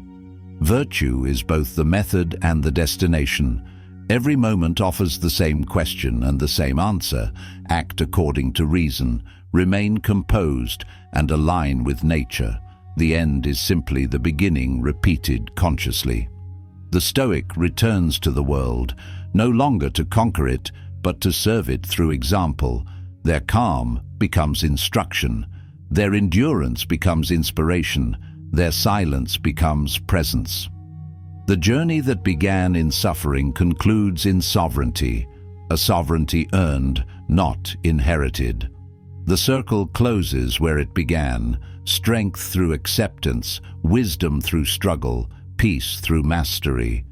Virtue is both the method and the destination. Every moment offers the same question and the same answer. Act according to reason, remain composed, and align with nature. The end is simply the beginning repeated consciously. The Stoic returns to the world, no longer to conquer it, but to serve it through example. Their calm becomes instruction. Their endurance becomes inspiration. Their silence becomes presence. The journey that began in suffering concludes in sovereignty, a sovereignty earned, not inherited. The circle closes where it began, strength through acceptance, wisdom through struggle, peace through mastery.